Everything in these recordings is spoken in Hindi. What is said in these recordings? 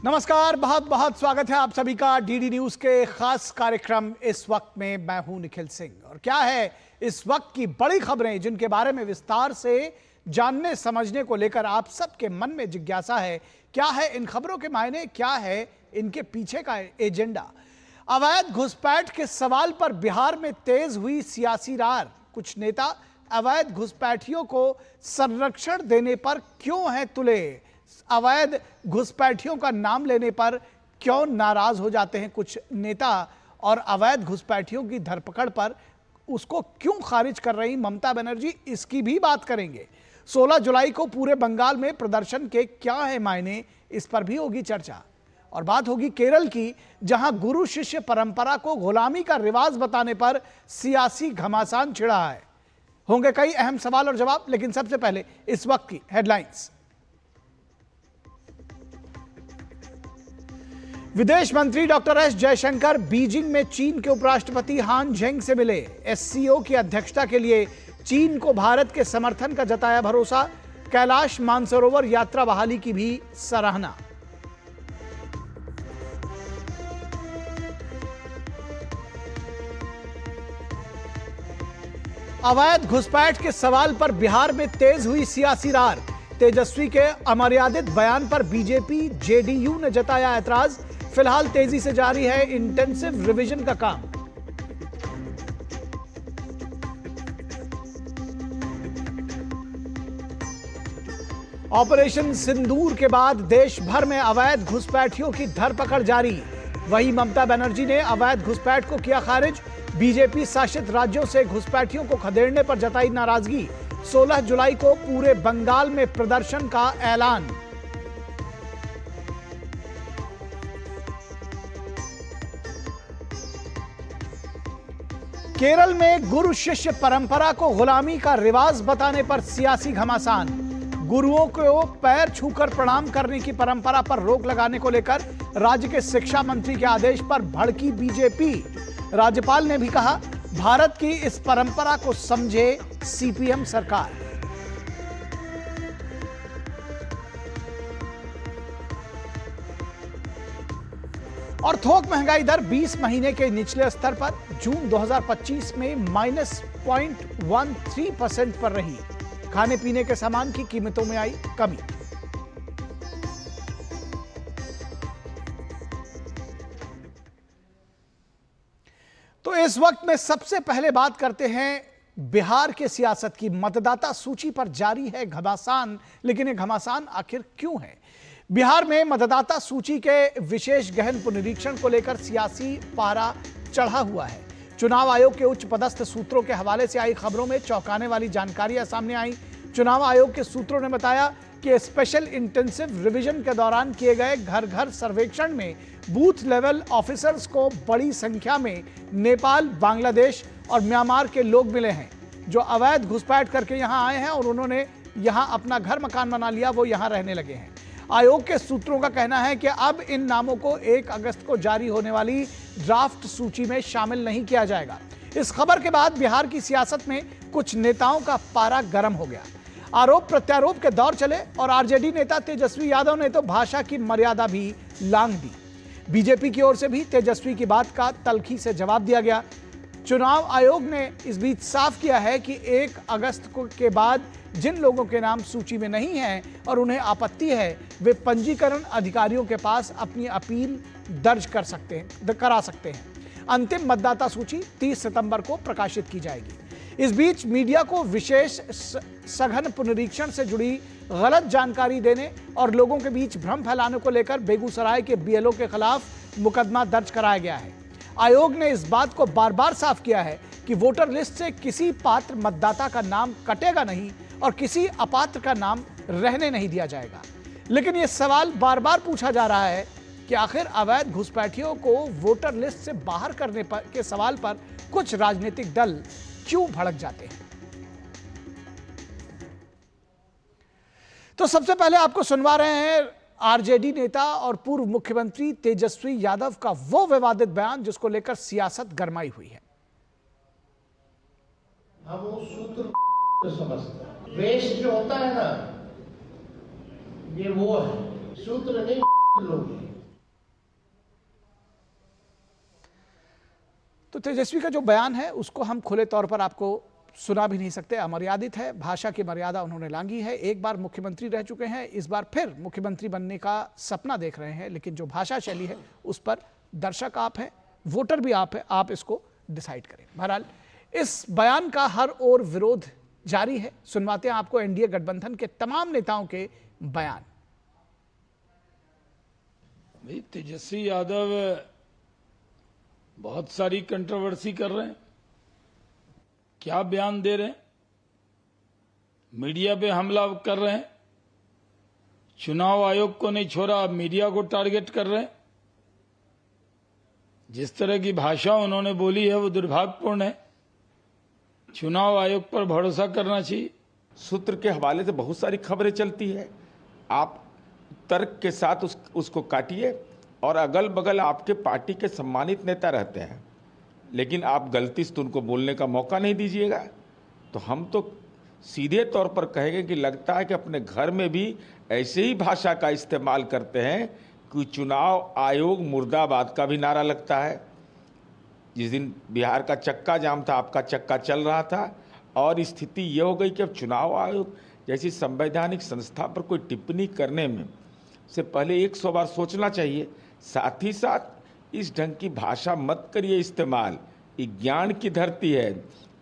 नमस्कार, बहुत बहुत स्वागत है आप सभी का डीडी न्यूज के खास कार्यक्रम इस वक्त में। मैं हूं निखिल सिंह और क्या है इस वक्त की बड़ी खबरें जिनके बारे में विस्तार से जानने समझने को लेकर आप सबके मन में जिज्ञासा है। क्या है इन खबरों के मायने, क्या है इनके पीछे का एजेंडा। अवैध घुसपैठ के सवाल पर बिहार में तेज हुई सियासी रार। कुछ नेता अवैध घुसपैठियों को संरक्षण देने पर क्यों हैं तुले, अवैध घुसपैठियों का नाम लेने पर क्यों नाराज हो जाते हैं कुछ नेता, और अवैध घुसपैठियों की धरपकड़ पर उसको क्यों खारिज कर रही ममता बनर्जी, इसकी भी बात करेंगे। 16 जुलाई को पूरे बंगाल में प्रदर्शन के क्या है मायने, इस पर भी होगी चर्चा। और बात होगी केरल की, जहां गुरु शिष्य परंपरा को गुलामी का रिवाज बताने पर सियासी घमासान छिड़ा है। होंगे कई अहम सवाल और जवाब, लेकिन सबसे पहले इस वक्त की हेडलाइंस। विदेश मंत्री डॉक्टर एस जयशंकर बीजिंग में चीन के उपराष्ट्रपति हान जेंग से मिले। एससीओ की अध्यक्षता के लिए चीन को भारत के समर्थन का जताया भरोसा। कैलाश मानसरोवर यात्रा बहाली की भी सराहना। अवैध घुसपैठ के सवाल पर बिहार में तेज हुई सियासी रार। तेजस्वी के अमर्यादित बयान पर बीजेपी जेडीयू ने जताया ऐतराज। फिलहाल तेजी से जारी है इंटेंसिव रिवीजन का काम। ऑपरेशन सिंदूर के बाद देश भर में अवैध घुसपैठियों की धरपकड़ जारी। वहीं ममता बनर्जी ने अवैध घुसपैठ को किया खारिज। बीजेपी शासित राज्यों से घुसपैठियों को खदेड़ने पर जताई नाराजगी। 16 जुलाई को पूरे बंगाल में प्रदर्शन का ऐलान। केरल में गुरु शिष्य परंपरा को गुलामी का रिवाज बताने पर सियासी घमासान। गुरुओं को पैर छूकर प्रणाम करने की परंपरा पर रोक लगाने को लेकर राज्य के शिक्षा मंत्री के आदेश पर भड़की बीजेपी। राज्यपाल ने भी कहा, भारत की इस परंपरा को समझे सीपीएम सरकार। और थोक महंगाई दर 20 महीने के निचले स्तर पर। जून 2025 में -0.13% पर रही। खाने पीने के सामान की कीमतों में आई कमी। तो इस वक्त में सबसे पहले बात करते हैं बिहार के सियासत की। मतदाता सूची पर जारी है घमासान, लेकिन ये घमासान आखिर क्यों है। बिहार में मतदाता सूची के विशेष गहन पुनरीक्षण को लेकर सियासी पारा चढ़ा हुआ है। चुनाव आयोग के उच्च पदस्थ सूत्रों के हवाले से आई खबरों में चौंकाने वाली जानकारियां सामने आई। चुनाव आयोग के सूत्रों ने बताया कि स्पेशल इंटेंसिव रिवीजन के दौरान किए गए घर घर सर्वेक्षण में बूथ लेवल ऑफिसर्स को बड़ी संख्या में नेपाल, बांग्लादेश और म्यांमार के लोग मिले हैं, जो अवैध घुसपैठ करके यहां आए हैं और उन्होंने यहां अपना घर मकान बना लिया, वो यहां रहने लगे हैं। आयोग के सूत्रों का कहना है कि अब इन नामों को 1 अगस्त को जारी होने वाली ड्राफ्ट सूची में शामिल नहीं किया जाएगा। इस खबर के बाद बिहार की सियासत में कुछ नेताओं का पारा गर्म हो गया। आरोप प्रत्यारोप के दौर चले और आरजेडी नेता तेजस्वी यादव ने तो भाषा की मर्यादा भी लांघ दी। बीजेपी की ओर से भी तेजस्वी की बात का तल्खी से जवाब दिया गया। चुनाव आयोग ने इस बीच साफ किया है कि 1 अगस्त के बाद जिन लोगों के नाम सूची में नहीं हैं और उन्हें आपत्ति है, वे पंजीकरण अधिकारियों के पास अपनी अपील दर्ज करा सकते हैं। अंतिम मतदाता सूची 30 सितंबर को प्रकाशित की जाएगी। इस बीच मीडिया को विशेष सघन पुनरीक्षण से जुड़ी गलत जानकारी देने और लोगों के बीच भ्रम फैलाने को लेकर बेगूसराय के बीएलओ के खिलाफ मुकदमा दर्ज कराया गया है। आयोग ने इस बात को बार बार साफ किया है कि वोटर लिस्ट से किसी पात्र मतदाता का नाम कटेगा नहीं और किसी अपात्र का नाम रहने नहीं दिया जाएगा। लेकिन यह सवाल बार बार पूछा जा रहा है कि आखिर अवैध घुसपैठियों को वोटर लिस्ट से बाहर करने के सवाल पर कुछ राजनीतिक दल क्यों भड़क जाते हैं। तो सबसे पहले आपको सुनवा रहे हैं आरजेडी नेता और पूर्व मुख्यमंत्री तेजस्वी यादव का वो विवादित बयान जिसको लेकर सियासत गरमाई हुई है। हम वो सूत्र समझते हैं, वेस्ट जो होता है ना, ये वो है सूत्र नहीं लोग हैं। तो तेजस्वी का जो बयान है उसको हम खुले तौर पर आपको सुना भी नहीं सकते, अमर्यादित है, भाषा की मर्यादा उन्होंने लांघी है। एक बार मुख्यमंत्री रह चुके हैं, इस बार फिर मुख्यमंत्री बनने का सपना देख रहे हैं, लेकिन जो भाषा शैली है उस पर दर्शक आप हैं, वोटर भी आप हैं, आप इसको डिसाइड करें। बहरहाल इस बयान का हर ओर विरोध जारी है। सुनवाते हैं आपको एनडीए गठबंधन के तमाम नेताओं के बयान। भाई तेजस्वी यादव बहुत सारी कंट्रोवर्सी कर रहे हैं, क्या बयान दे रहे हैं, मीडिया पे हमला कर रहे हैं, चुनाव आयोग को नहीं छोड़ा, मीडिया को टारगेट कर रहे हैं। जिस तरह की भाषा उन्होंने बोली है वो दुर्भाग्यपूर्ण है। चुनाव आयोग पर भरोसा करना चाहिए। सूत्र के हवाले से बहुत सारी खबरें चलती है, आप तर्क के साथ उसको काटिए और अगल बगल आपके पार्टी के सम्मानित नेता रहते हैं, लेकिन आप गलती से उनको बोलने का मौका नहीं दीजिएगा। तो हम तो सीधे तौर पर कहेंगे कि लगता है कि अपने घर में भी ऐसे ही भाषा का इस्तेमाल करते हैं कि चुनाव आयोग मुर्दाबाद का भी नारा लगता है। जिस दिन बिहार का चक्का जाम था, आपका चक्का चल रहा था, और स्थिति ये हो गई कि अब चुनाव आयोग जैसी संवैधानिक संस्था पर कोई टिप्पणी करने में से पहले 100 बार सोचना चाहिए। साथ ही साथ इस ढंग की भाषा मत करिए इस्तेमाल, ये ज्ञान की धरती है,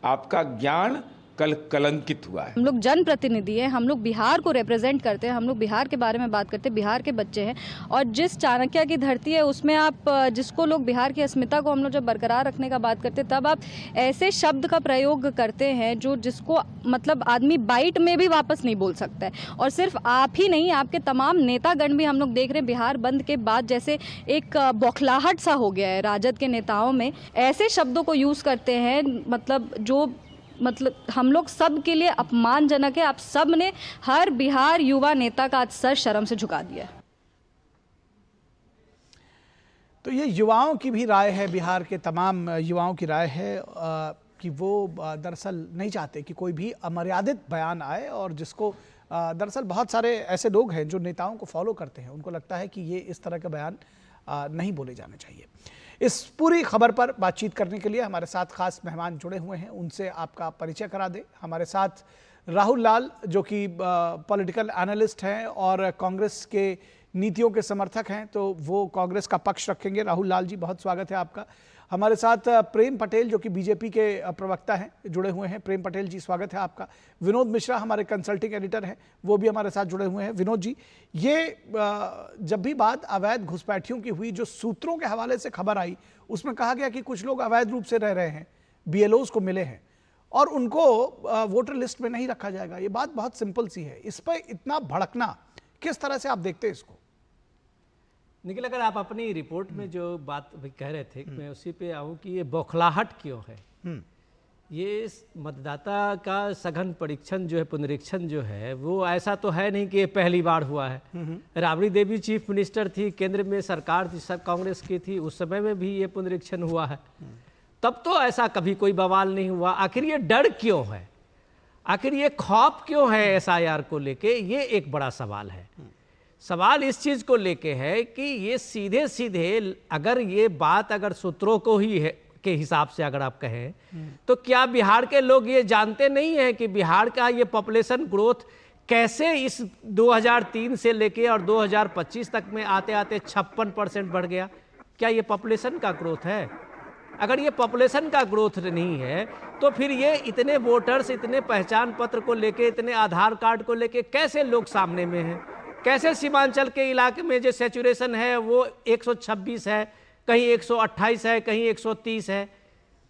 आपका ज्ञान कल कलंकित हुआ है। हम लोग जनप्रतिनिधि हैं, हम लोग बिहार को रिप्रेजेंट करते हैं, हम लोग बिहार के बारे में बात करते हैं, बिहार के बच्चे हैं। और जिस चाणक्य की धरती है उसमें आप जिसको लोग बिहार की अस्मिता को हम लोग जब बरकरार रखने का बात करते हैं, तब आप ऐसे शब्द का प्रयोग करते हैं जो जिसको मतलब आदमी बाइट में भी वापस नहीं बोल सकता है। और सिर्फ आप ही नहीं, आपके तमाम नेतागण भी हम लोग देख रहे हैं बिहार बंद के बाद जैसे एक बौखलाहट सा हो गया है राजद के नेताओं में, ऐसे शब्दों को यूज़ करते हैं मतलब हम लोग सब के लिए अपमानजनक है। आप सब ने हर बिहार युवा नेता का आज सर शर्म से झुका दिया। तो ये युवाओं की भी राय है, बिहार के तमाम युवाओं की राय है कि वो दरअसल नहीं चाहते कि कोई भी अमर्यादित बयान आए, और जिसको दरअसल बहुत सारे ऐसे लोग हैं जो नेताओं को फॉलो करते हैं, उनको लगता है कि ये इस तरह के बयान नहीं बोले जाने चाहिए। इस पूरी खबर पर बातचीत करने के लिए हमारे साथ खास मेहमान जुड़े हुए हैं, उनसे आपका परिचय करा दें। हमारे साथ राहुल लाल जो कि पॉलिटिकल एनालिस्ट हैं और कांग्रेस के नीतियों के समर्थक हैं, तो वो कांग्रेस का पक्ष रखेंगे। राहुल लाल जी, बहुत स्वागत है आपका। हमारे साथ प्रेम पटेल जो कि बीजेपी के प्रवक्ता हैं, जुड़े हुए हैं। प्रेम पटेल जी, स्वागत है आपका। विनोद मिश्रा हमारे कंसल्टिंग एडिटर हैं, वो भी हमारे साथ जुड़े हुए हैं। विनोद जी, ये जब भी बात अवैध घुसपैठियों की हुई, जो सूत्रों के हवाले से खबर आई, उसमें कहा गया कि कुछ लोग अवैध रूप से रह रहे हैं, BLOs को मिले हैं और उनको वोटर लिस्ट में नहीं रखा जाएगा। ये बात बहुत सिंपल सी है, इस पर इतना भड़कना किस तरह से आप देखते हैं इसको? निखिल, अगर आप अपनी रिपोर्ट में जो बात कह रहे थे, मैं उसी पे आऊँ कि ये बौखलाहट क्यों है। ये मतदाता का सघन परीक्षण जो है, पुनरीक्षण जो है, वो ऐसा तो है नहीं कि ये पहली बार हुआ है। राबड़ी देवी चीफ मिनिस्टर थी, केंद्र में सरकार सब कांग्रेस की थी, उस समय में भी ये पुनरीक्षण हुआ है, तब तो ऐसा कभी कोई बवाल नहीं हुआ। आखिर ये डर क्यों है, आखिर ये खौफ क्यों है SIR को लेके, ये एक बड़ा सवाल है। सवाल इस चीज़ को लेके है कि ये सीधे सीधे अगर ये बात अगर सूत्रों को ही है के हिसाब से अगर आप कहें, तो क्या बिहार के लोग ये जानते नहीं हैं कि बिहार का ये पॉपुलेशन ग्रोथ कैसे इस 2003 से लेके और 2025 तक में आते आते 56% बढ़ गया? क्या ये पॉपुलेशन का ग्रोथ है? अगर ये पॉपुलेशन का ग्रोथ नहीं है तो फिर ये इतने वोटर्स, इतने पहचान पत्र को लेके, इतने आधार कार्ड को लेके कैसे लोग सामने में हैं? कैसे सीमांचल के इलाके में जो सैचुरेशन है वो 126 है, कहीं 128 है, कहीं 130 है।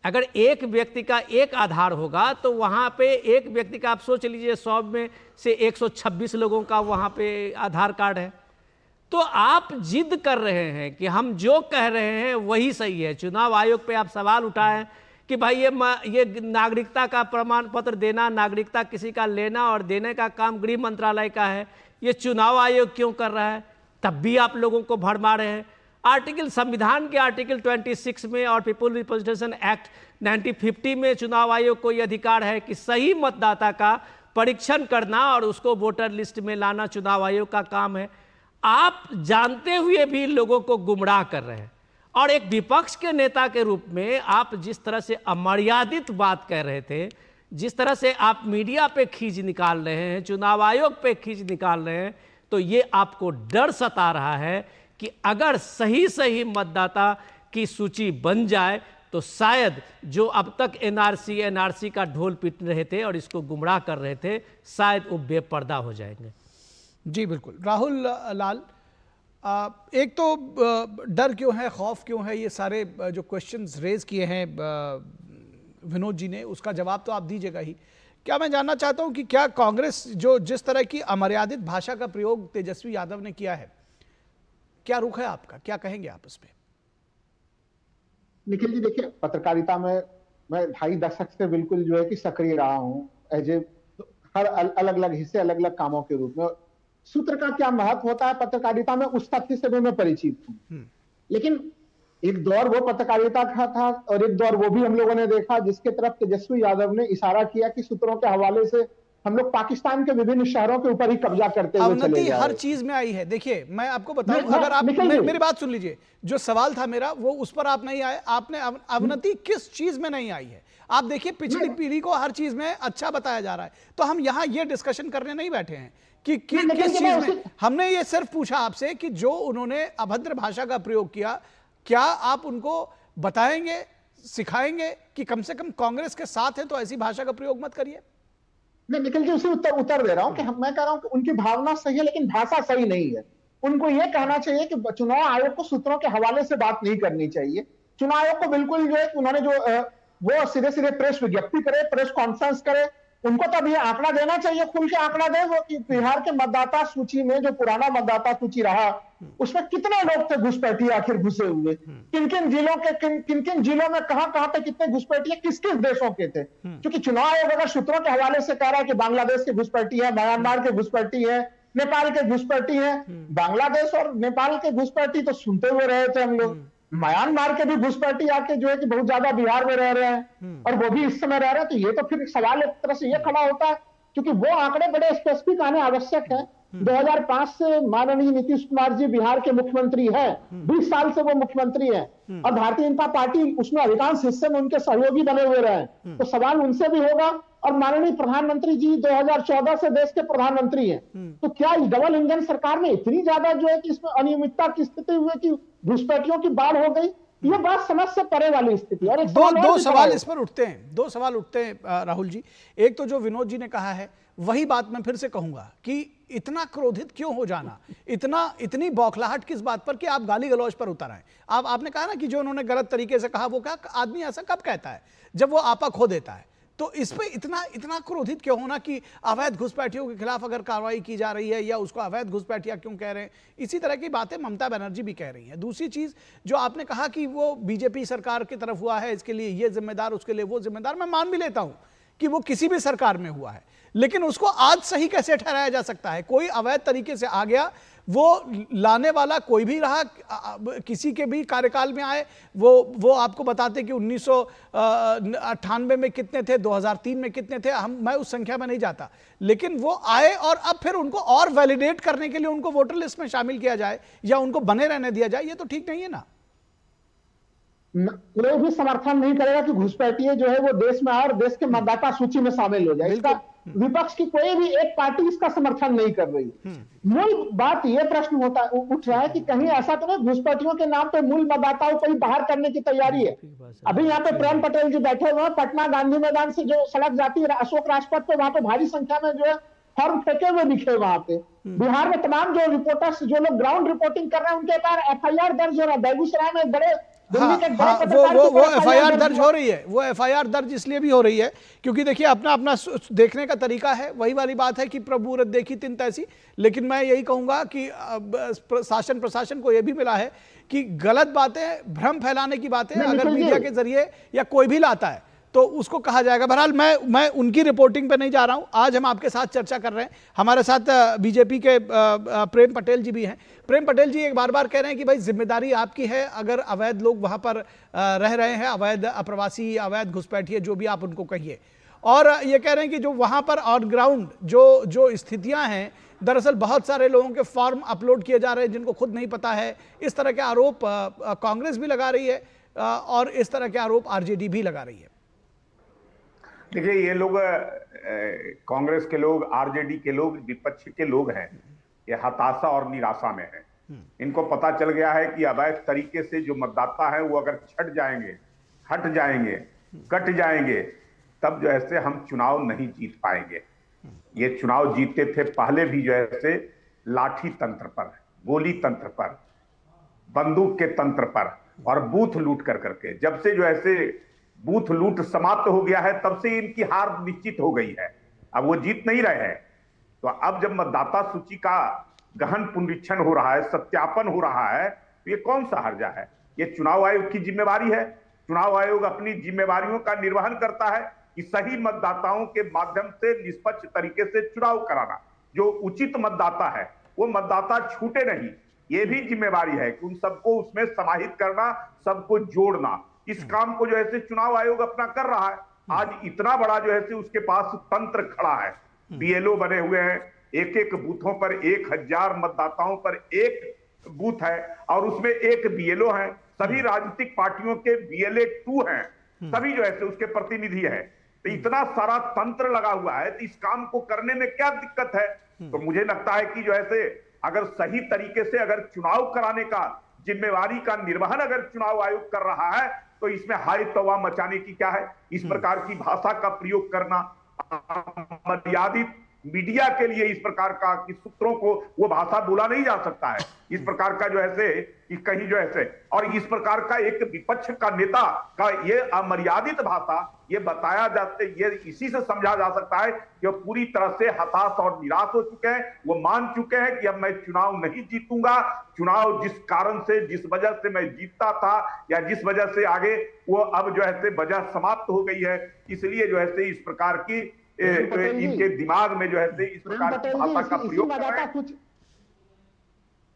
अगर एक व्यक्ति का एक आधार होगा तो वहाँ पे एक व्यक्ति का आप सोच लीजिए 100 में से 126 लोगों का वहाँ पे आधार कार्ड है। तो आप जिद कर रहे हैं कि हम जो कह रहे हैं वही सही है। चुनाव आयोग पे आप सवाल उठाएं कि भाई ये नागरिकता का प्रमाण पत्र देना, नागरिकता किसी का लेना और देने का काम गृह मंत्रालय का है, ये चुनाव आयोग क्यों कर रहा है? तब भी आप लोगों को भरमा रहे हैं। संविधान के आर्टिकल 26 में और पीपुल रिप्रेजेंटेशन एक्ट 1950 में चुनाव आयोग को यह अधिकार है कि सही मतदाता का परीक्षण करना और उसको वोटर लिस्ट में लाना चुनाव आयोग का काम है। आप जानते हुए भी लोगों को गुमराह कर रहे हैं और एक विपक्ष के नेता के रूप में आप जिस तरह से अमर्यादित बात कह रहे थे, जिस तरह से आप मीडिया पे खींच निकाल रहे हैं, चुनाव आयोग पे खींच निकाल रहे हैं, तो ये आपको डर सता रहा है कि अगर सही सही मतदाता की सूची बन जाए तो शायद जो अब तक एनआरसी का ढोल पीट रहे थे और इसको गुमराह कर रहे थे, शायद वो बेपर्दा हो जाएंगे। जी बिल्कुल। राहुल लाल, एक तो डर क्यों है, खौफ क्यों है, ये सारे जो क्वेश्चंस रेज किए हैं विनोद जी ने, उसका जवाब तो आप दीजिएगा ही। क्या मैं जानना चाहता हूं कि क्या कांग्रेस जो जिस तरह की अमर्यादित भाषा का प्रयोग तेजस्वी यादव ने किया है, क्या रुख है आपका, क्या कहेंगे आप इस पे? निखिल जी देखिए, पत्रकारिता में मैं 2.5 दशक से बिल्कुल जो है कि सक्रिय रहा हूँ, एज ए हर अलग अलग हिस्से अलग अलग कामों के रूप में। सूत्र का क्या महत्व होता है पत्रकारिता में, उस तथ्य से भी मैं परिचित हूँ। लेकिन एक दौर वो पत्रकारिता का था और एक दौर वो भी हम लोगों ने देखा जिसके तरफ तेजस्वी यादव ने इशारा किया कि सूत्रों के हवाले से हम लोग पाकिस्तान के विभिन्न शहरों के ऊपर ही कब्जा करते हुए चले जा रहे हैं। हर चीज में आई है। देखिए मैं आपको बताऊं, अगर आप मेरी बात सुन लीजिए, जो सवाल था मेरा वो उस पर आप नहीं आए। आपने अवनति किस चीज में नहीं आई है? आप देखिए पिछली पीढ़ी को हर चीज में अच्छा बताया जा रहा है, तो हम यहाँ ये डिस्कशन करने नहीं बैठे हैं कि किस चीज में। हमने ये सिर्फ पूछा आपसे कि जो उन्होंने अभद्र भाषा का प्रयोग किया, क्या आप उनको बताएंगे, सिखाएंगे कि कम से कम कांग्रेस के साथ है तो ऐसी भाषा का प्रयोग मत करिए? मैं निखिल जी उसी उत्तर दे रहा हूं कि मैं कह रहा हूं कि उनकी भावना सही है लेकिन भाषा सही नहीं है। उनको यह कहना चाहिए कि चुनाव आयोग को सूत्रों के हवाले से बात नहीं करनी चाहिए। चुनाव आयोग को बिल्कुल जो है उन्होंने जो वो सीधे सीधे प्रेस विज्ञप्ति करे, प्रेस कॉन्फ्रेंस करे। उनको तो अभी आंकड़ा देना चाहिए, खुल के आंकड़ा दे वो कि बिहार के मतदाता सूची में जो पुराना मतदाता सूची रहा उसमें कितने लोग थे घुसपैठिए आखिर घुसे हुए, किन किन जिलों के किन किन जिलों में कहां कहां पे कितने घुसपैठिए किस किस देशों के थे। क्योंकि चुनाव आयोग अगर सूत्रों के हवाले से कह रहा है कि बांग्लादेश के घुसपैठी है, म्यांमार के घुसपैठी है, नेपाल के घुसपैठी है, बांग्लादेश और नेपाल के घुसपैठी तो सुनते हुए रहे थे हम लोग। म्यांमार के भी घुसपैठी आके जो है कि बहुत ज्यादा बिहार में रह रहे हैं और वो भी इस समय रह रहे हैं। तो ये तो फिर सवाल एक तरह से ये खड़ा होता है, क्योंकि वो आंकड़े बड़े स्पेसिफिक आने आवश्यक है। 2005 से माननीय नीतीश कुमार जी बिहार के मुख्यमंत्री हैं, 20 साल से वो मुख्यमंत्री हैं और भारतीय जनता पार्टी उसमें अधिकांश हिस्से में उनके सहयोगी बने हुए रहे। तो सवाल उनसे भी होगा। और माननीय प्रधानमंत्री जी 2014 से देश के प्रधानमंत्री हैं, तो क्या इस डबल इंजन सरकार में इतनी ज्यादा जो है कि इसमें अनियमितता की स्थिति हुई कि घुसपैठियों की बाढ़ हो गई? ये बात समझ से परे वाली स्थिति। और दो सवाल इस पर उठते हैं, दो सवाल उठते हैं राहुल जी। एक तो जो विनोद जी ने कहा है वही बात मैं फिर से कहूंगा कि इतना क्रोधित क्यों हो जाना, इतनी बौखलाहट किस बात पर कि आप गाली गलौज पर उतर आए। आपने कहा ना कि जो उन्होंने गलत तरीके से कहा, वो क्या आदमी ऐसा कब कहता है जब वो आपा खो देता है? तो इस पे इतना क्रोधित क्यों होना कि अवैध घुसपैठियों के खिलाफ अगर कार्रवाई की जा रही है या उसको अवैध घुसपैठिया क्यों कह रहे हैं? इसी तरह की बातें ममता बनर्जी भी कह रही हैं। दूसरी चीज जो आपने कहा कि वो बीजेपी सरकार की तरफ हुआ है, इसके लिए ये जिम्मेदार, उसके लिए वो जिम्मेदार, मैं मान भी लेता हूं कि वो किसी भी सरकार में हुआ है, लेकिन उसको आज सही कैसे ठहराया जा सकता है? कोई अवैध तरीके से आ गया, वो लाने वाला कोई भी रहा, किसी के भी कार्यकाल में आए, वो आपको बताते कि 1998 में कितने थे, 2003 में कितने थे, मैं उस संख्या में नहीं जाता, लेकिन वो आए और अब फिर उनको और वैलिडेट करने के लिए उनको वोटर लिस्ट में शामिल किया जाए या उनको बने रहने दिया जाए, ये तो ठीक नहीं है ना। कोई भी समर्थन नहीं करेगा कि घुसपैठिए जो है वो देश में आए और देश के मतदाता सूची में शामिल हो जाए। इसका विपक्ष की कोई भी एक पार्टी इसका समर्थन नहीं कर रही। मूल बात ये प्रश्न उठ रहा है कि कहीं ऐसा तो नहीं घुसपैठियों के नाम पे मूल मतदाताओं को ही बाहर करने की तैयारी है। अभी यहाँ पे प्रेम पटेल जी बैठे हुए हैं, पटना गांधी मैदान से जो सड़क जाती है अशोक राजपथ पे, वहां पे भारी संख्या में जो है फॉर्म फेंके हुए दिखे वहां पे। बिहार में तमाम जो रिपोर्टर्स जो लोग ग्राउंड रिपोर्टिंग कर रहे हैं उनके ऊपर FIR दर्ज हो रहा है। बेगूसराय में बड़े वो FIR दर्ज हो रही है। वो FIR दर्ज इसलिए भी हो रही है क्योंकि देखिए अपना देखने का तरीका है। वही वाली बात है कि प्रभु देखी तिन तैसी। लेकिन मैं यही कहूंगा कि शासन प्रशासन को यह भी मिला है कि गलत बातें, भ्रम फैलाने की बातें अगर मीडिया के जरिए या कोई भी लाता है तो उसको कहा जाएगा। बहरहाल मैं उनकी रिपोर्टिंग पे नहीं जा रहा हूं। आज हम आपके साथ चर्चा कर रहे हैं। हमारे साथ बीजेपी के प्रेम पटेल जी भी हैं। प्रेम पटेल जी एक बार कह रहे हैं कि भाई जिम्मेदारी आपकी है, अगर अवैध लोग वहां पर रह रहे हैं, अवैध अप्रवासी, अवैध घुसपैठिए, जो भी आप उनको कहिए, और ये कह रहे हैं कि जो वहां पर ऑन ग्राउंड जो स्थितियां हैं, दरअसल बहुत सारे लोगों के फॉर्म अपलोड किए जा रहे हैं जिनको खुद नहीं पता है। इस तरह के आरोप कांग्रेस भी लगा रही है और इस तरह के आरोप आरजेडी भी लगा रही है। देखिए, ये लोग कांग्रेस के लोग, आरजेडी के लोग, विपक्ष के लोग हैं, ये हताशा और निराशा में है। इनको पता चल गया है कि अवैध तरीके से जो मतदाता है वो अगर छट जाएंगे, हट जाएंगे, कट जाएंगे, तब जो है हम चुनाव नहीं जीत पाएंगे। ये चुनाव जीतते थे पहले भी जो है लाठी तंत्र पर, गोली तंत्र पर, बंदूक के तंत्र पर और बूथ लूट कर करके। जब से जो है बूथ लूट समाप्त हो गया है तब से इनकी हार निश्चित हो गई है। अब वो जीत नहीं रहे हैं। तो अब जब मतदाता सूची का गहन पुनरीक्षण हो रहा है, सत्यापन हो रहा है, तो ये कौन सा हर्जा है? ये चुनाव आयोग की जिम्मेवारी है। चुनाव आयोग अपनी जिम्मेवारियों का निर्वहन करता है कि सही मतदाताओं के माध्यम से निष्पक्ष तरीके से चुनाव कराना। जो उचित मतदाता है वो मतदाता छूटे नहीं, ये भी जिम्मेवारी है कि उन सबको उसमें समाहित करना, सबको जोड़ना। इस काम को जो है चुनाव आयोग अपना कर रहा है। आज इतना बड़ा जो है उसके पास तंत्र खड़ा है, बीएलओ बने हुए हैं, एक एक बूथों पर 1000 मतदाताओं पर एक बूथ है और उसमें एक बीएलओ है। सभी राजनीतिक पार्टियों के बीएलए 2 हैं, सभी जो है उसके प्रतिनिधि है। तो इतना सारा तंत्र लगा हुआ है, तो इस काम को करने में क्या दिक्कत है? तो मुझे लगता है कि जो है अगर सही तरीके से अगर चुनाव कराने का जिम्मेवारी का निर्वहन अगर चुनाव आयोग कर रहा है तो इसमें हाय तौबा मचाने की क्या है? इस प्रकार की भाषा का प्रयोग करना, मर्यादित मीडिया के लिए इस प्रकार का कि सूत्रों को वो भाषा बोला नहीं जा सकता है। इस प्रकार का जो है कि कहीं जो है और इस प्रकार का एक विपक्ष का नेता का ये अमर्यादित भाषा ये बताया जाता है, ये इसी से समझा जा सकता है कि वो पूरी तरह से हताश और निराश हो चुके हैं। वो मान चुके हैं कि अब मैं चुनाव नहीं जीतूंगा। चुनाव जिस कारण से, जिस वजह से मैं जीतता था या जिस वजह से आगे, वो अब जो है वजह समाप्त हो गई है। इसलिए जो है इस प्रकार की इनके दिमाग में जो है इस प्रकार की भाषा का प्रयोग कर रहे हैं।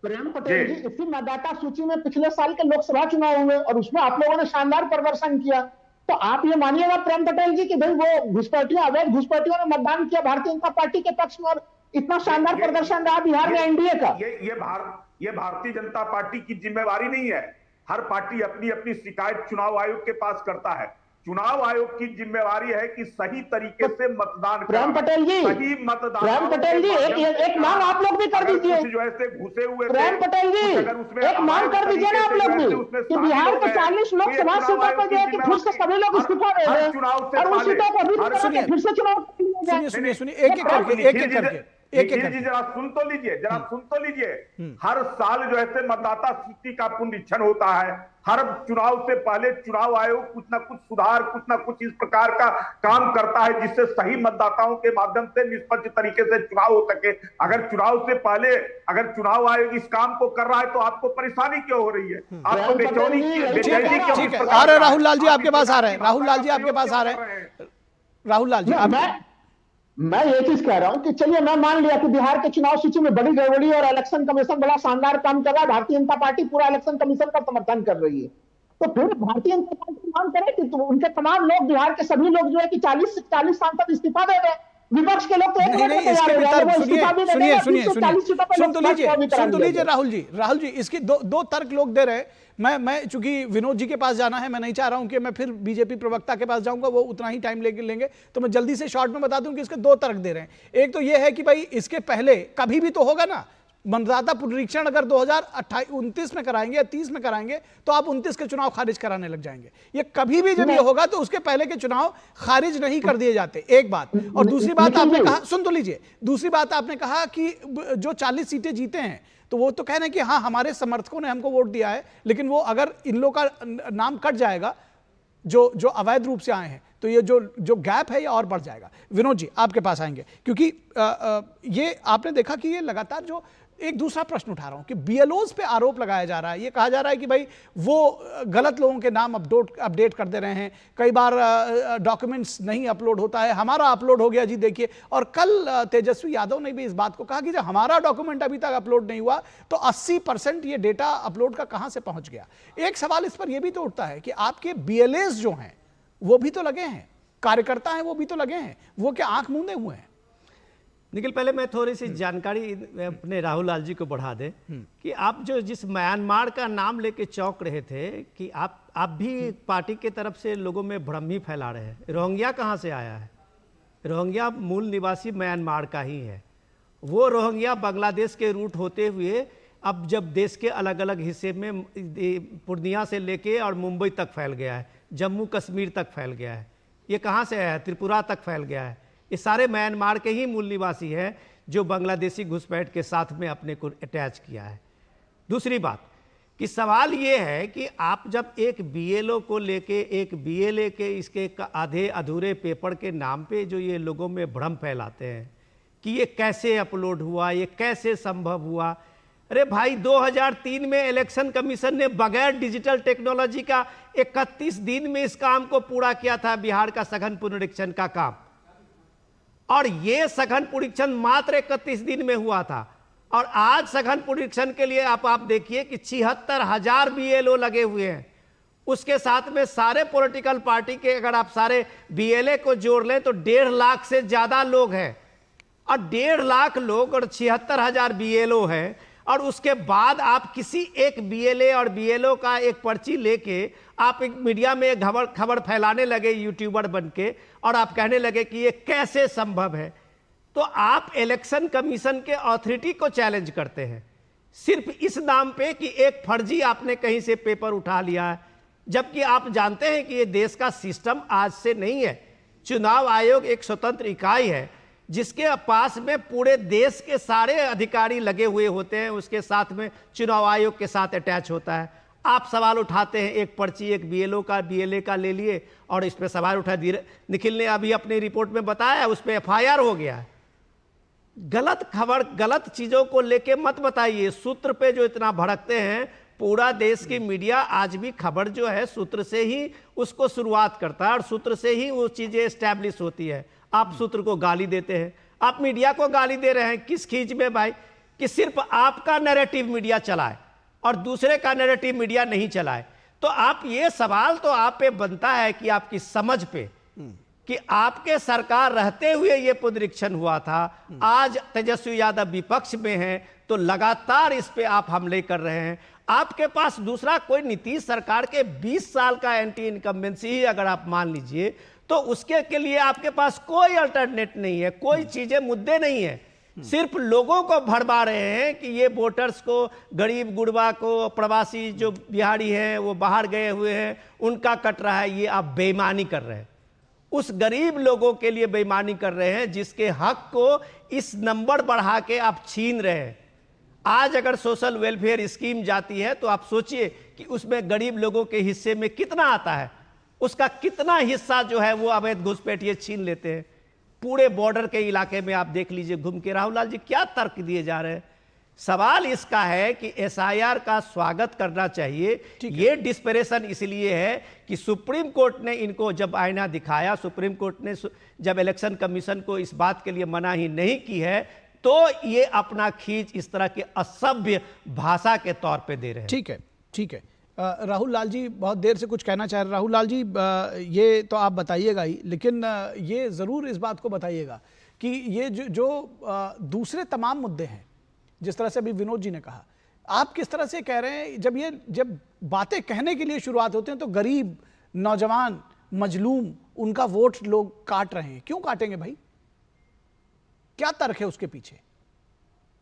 प्रेम पटेल जी, इसी मतदाता सूची में पिछले साल के लोकसभा चुनाव हुए और उसमें आप लोगों ने शानदार प्रदर्शन किया। तो आप ये मानिएगा प्रेम पटेल जी कि भाई वो घुसपैठियों, अवैध घुसपैठियों ने मतदान किया भारतीय जनता पार्टी के पक्ष में और इतना शानदार प्रदर्शन रहा बिहार में एनडीए का। ये भारतीय जनता पार्टी की जिम्मेवारी नहीं है। हर पार्टी अपनी अपनी शिकायत चुनाव आयोग के पास करता है। चुनाव आयोग की जिम्मेवारी है कि सही तरीके से मतदान प्रेम पटेल जी, सही मतदान। प्रेम पटेल जी, एक मांग आप लोग भी कर दीजिए। जो है घुसे हुए प्रेम पटेल जी, एक मांग कर दीजिए ना आप लोग भी कि बिहार के 40 लोकसभा सीटों पर जो है कि फिर से सभी लोग इस्तीफा दे रहे हैं और उन सीटों को भी फिर से चुनाव। सुनिए एक एक करके जी जरा सुन तो लीजिए। हर साल जो है मतदाता सूची का पुनरीक्षण होता है। हर चुनाव से पहले चुनाव आयोग कुछ ना कुछ सुधार, कुछ ना कुछ इस प्रकार का काम करता है जिससे सही मतदाताओं के माध्यम से निष्पक्ष तरीके से चुनाव हो सके। अगर चुनाव से पहले अगर चुनाव आयोग इस काम को कर रहा है तो आपको परेशानी क्यों हो रही है? आपको बेचैनी क्यों? आ रहे राहुल लाल जी आपके पास आ रहे हैं। राहुल लाल जी आपके पास आ रहे हैं। राहुल लाल जी, मैं ये चीज कह रहा हूं कि चलिए मैं मान लिया कि बिहार के चुनाव सूची में बड़ी गड़बड़ी और इलेक्शन कमीशन बड़ा शानदार काम कर रहा है, भारतीय जनता पार्टी पूरा इलेक्शन कमीशन का समर्थन कर रही है। तो फिर भारतीय जनता पार्टी मांग करे कि तो उनके तमाम लोग, बिहार के सभी लोग जो है कि 40 सांसद इस्तीफा दे दें। विपक्ष के लोग तो सुन तो लीजिए राहुल जी इसकी दो तर्क लोग दे रहे। मैं चूंकि विनोद जी के पास जाना है, मैं नहीं चाह रहा हूं कि मैं फिर बीजेपी प्रवक्ता के पास जाऊंगा, वो उतना ही टाइम लेंगे, तो मैं जल्दी से शॉर्ट में बता दूं कि इसके 2 तर्क दे रहे हैं। एक तो ये है कि भाई इसके पहले कभी भी तो होगा ना मतदाता पुनरीक्षण, अगर 2029 में कराएंगे या 30 में कराएंगे तो आप 29 के चुनाव खारिज कराने लग जाएंगे। ये कभी भी जब ये होगा तो उसके पहले के चुनाव खारिज नहीं कर दिए जाते, एक बात। और दूसरी बात आपने कहा, सुन तो लीजिए, दूसरी बात आपने कहा कि जो 40 सीटें जीते हैं तो वो तो कह रहे हैं कि हाँ हमारे समर्थकों ने हमको वोट दिया है, लेकिन वो अगर इन लोग का नाम कट जाएगा जो अवैध रूप से आए हैं तो ये जो गैप है ये और बढ़ जाएगा। विनोद जी आपके पास आएंगे, क्योंकि ये आपने देखा कि ये लगातार जो एक दूसरा प्रश्न उठा रहा हूं कि बीएलओज पे आरोप लगाया जा रहा है। ये कहा जा रहा है कि भाई वो गलत लोगों के नाम अपडेट कर दे रहे हैं, कई बार डॉक्यूमेंट्स नहीं अपलोड होता है, हमारा अपलोड हो गया जी देखिए। और कल तेजस्वी यादव ने भी इस बात को कहा कि जब हमारा डॉक्यूमेंट अभी तक अपलोड नहीं हुआ तो 80% ये डेटा अपलोड का कहां से पहुंच गया। एक सवाल इस पर यह भी तो उठता है कि आपके बीएलएस जो हैं वो भी तो लगे हैं, कार्यकर्ता हैं वो भी तो लगे हैं, वो क्या आंख मूंदे हुए हैं? निखिल, पहले मैं थोड़ी सी जानकारी अपने राहुल लाल जी को बढ़ा दें कि आप जो जिस म्यांमार का नाम लेके चौंक रहे थे कि आप भी पार्टी के तरफ से लोगों में भ्रम ही फैला रहे हैं। रोहिंग्या कहाँ से आया है? रोहिंग्या मूल निवासी म्यांमार का ही है। वो रोहिंग्या बांग्लादेश के रूट होते हुए अब जब देश के अलग अलग हिस्से में पूर्णिया से लेके और मुंबई तक फैल गया है, जम्मू कश्मीर तक फैल गया है, ये कहाँ से आया है? त्रिपुरा तक फैल गया है। ये सारे म्यांमार के ही मूल निवासी हैं जो बांग्लादेशी घुसपैठ के साथ में अपने को अटैच किया है। दूसरी बात कि सवाल ये है कि आप जब एक बीएलओ को लेके, एक बीएलए के इसके आधे अधूरे पेपर के नाम पे जो ये लोगों में भ्रम फैलाते हैं कि ये कैसे अपलोड हुआ, ये कैसे संभव हुआ। अरे भाई, 2003 में इलेक्शन कमीशन ने बगैर डिजिटल टेक्नोलॉजी का 31 दिन में इस काम को पूरा किया था, बिहार का सघन पुनरीक्षण का काम। और ये सघन पुनरीक्षण मात्र 31 दिन में हुआ था। और आज सघन पुनरीक्षण के लिए आप देखिए कि 76,000 बीएलओ लगे हुए हैं। उसके साथ में सारे पॉलिटिकल पार्टी के अगर आप सारे बीएलए को जोड़ लें तो 1.5 लाख से ज्यादा लोग हैं। और 1.5 लाख लोग और 76,000 बीएलओ हैं, और उसके बाद आप किसी एक बीएलए और बीएलओ का एक पर्ची लेके आप एक मीडिया में खबर फैलाने लगे, यूट्यूबर बन के, और आप कहने लगे कि ये कैसे संभव है। तो आप इलेक्शन कमीशन के अथॉरिटी को चैलेंज करते हैं सिर्फ इस नाम पे कि एक फर्जी आपने कहीं से पेपर उठा लिया है, जबकि आप जानते हैं कि ये देश का सिस्टम आज से नहीं है। चुनाव आयोग एक स्वतंत्र इकाई है जिसके पास में पूरे देश के सारे अधिकारी लगे हुए होते हैं, उसके साथ में चुनाव आयोग के साथ अटैच होता है। आप सवाल उठाते हैं, एक पर्ची एक बीएलओ का बीएलए का ले लिए और इस पर सवाल उठा दिए। निखिल ने अभी अपनी रिपोर्ट में बताया, उस पर एफआईआर हो गया है। गलत खबर, गलत चीजों को लेके मत बताइए। सूत्र पे जो इतना भड़कते हैं, पूरा देश की मीडिया आज भी खबर जो है सूत्र से ही उसको शुरुआत करता है और सूत्र से ही वो चीजें एस्टैब्लिश होती है। आप सूत्र को गाली देते हैं, आप मीडिया को गाली दे रहे हैं। किस खींच में भाई? कि सिर्फ आपका नैरेटिव मीडिया चलाए और दूसरे का नैरेटिव मीडिया नहीं चलाए। तो आप ये सवाल तो आप पे बनता है कि आपकी समझ पे कि आपके सरकार रहते हुए ये पुनरीक्षण हुआ था। आज तेजस्वी यादव विपक्ष में हैं तो लगातार इस पे आप हमले कर रहे हैं। आपके पास दूसरा कोई नीतीश सरकार के 20 साल का एंटी इनकम्बेंसी ही अगर आप मान लीजिए तो उसके के लिए आपके पास कोई अल्टरनेट नहीं है, कोई चीजें मुद्दे नहीं है। सिर्फ लोगों को भड़बा रहे हैं कि ये वोटर्स को, गरीब गुरबा को, प्रवासी जो बिहारी हैं वो बाहर गए हुए हैं उनका कट रहा है। ये आप बेईमानी कर रहे हैं, उस गरीब लोगों के लिए बेईमानी कर रहे हैं जिसके हक को इस नंबर बढ़ा के आप छीन रहे हैं। आज अगर सोशल वेलफेयर स्कीम जाती है तो आप सोचिए कि उसमें गरीब लोगों के हिस्से में कितना आता है, उसका कितना हिस्सा जो है वो अवैध घुसपैठिए छीन लेते हैं। पूरे बॉर्डर के इलाके में आप देख लीजिए घूम के। राहुल लाल जी क्या तर्क दिए जा रहे हैं? सवाल इसका है कि एसआईआर का स्वागत करना चाहिए। ये डिस्परेशन इसलिए है कि सुप्रीम कोर्ट ने इनको जब आईना दिखाया, सुप्रीम कोर्ट ने जब इलेक्शन कमीशन को इस बात के लिए मना ही नहीं की है, तो ये अपना खींच इस तरह के असभ्य भाषा के तौर पे दे रहे हैं। ठीक है, ठीक है। राहुल लाल जी बहुत देर से कुछ कहना चाह रहे हैं। राहुल लाल जी, ये तो आप बताइएगा ही, लेकिन ये ज़रूर इस बात को बताइएगा कि ये जो दूसरे तमाम मुद्दे हैं, जिस तरह से अभी विनोद जी ने कहा, आप किस तरह से कह रहे हैं? जब बातें कहने के लिए शुरुआत होते हैं तो गरीब, नौजवान, मजलूम, उनका वोट लोग काट रहे हैं। क्यों काटेंगे भाई? क्या तर्क है उसके पीछे?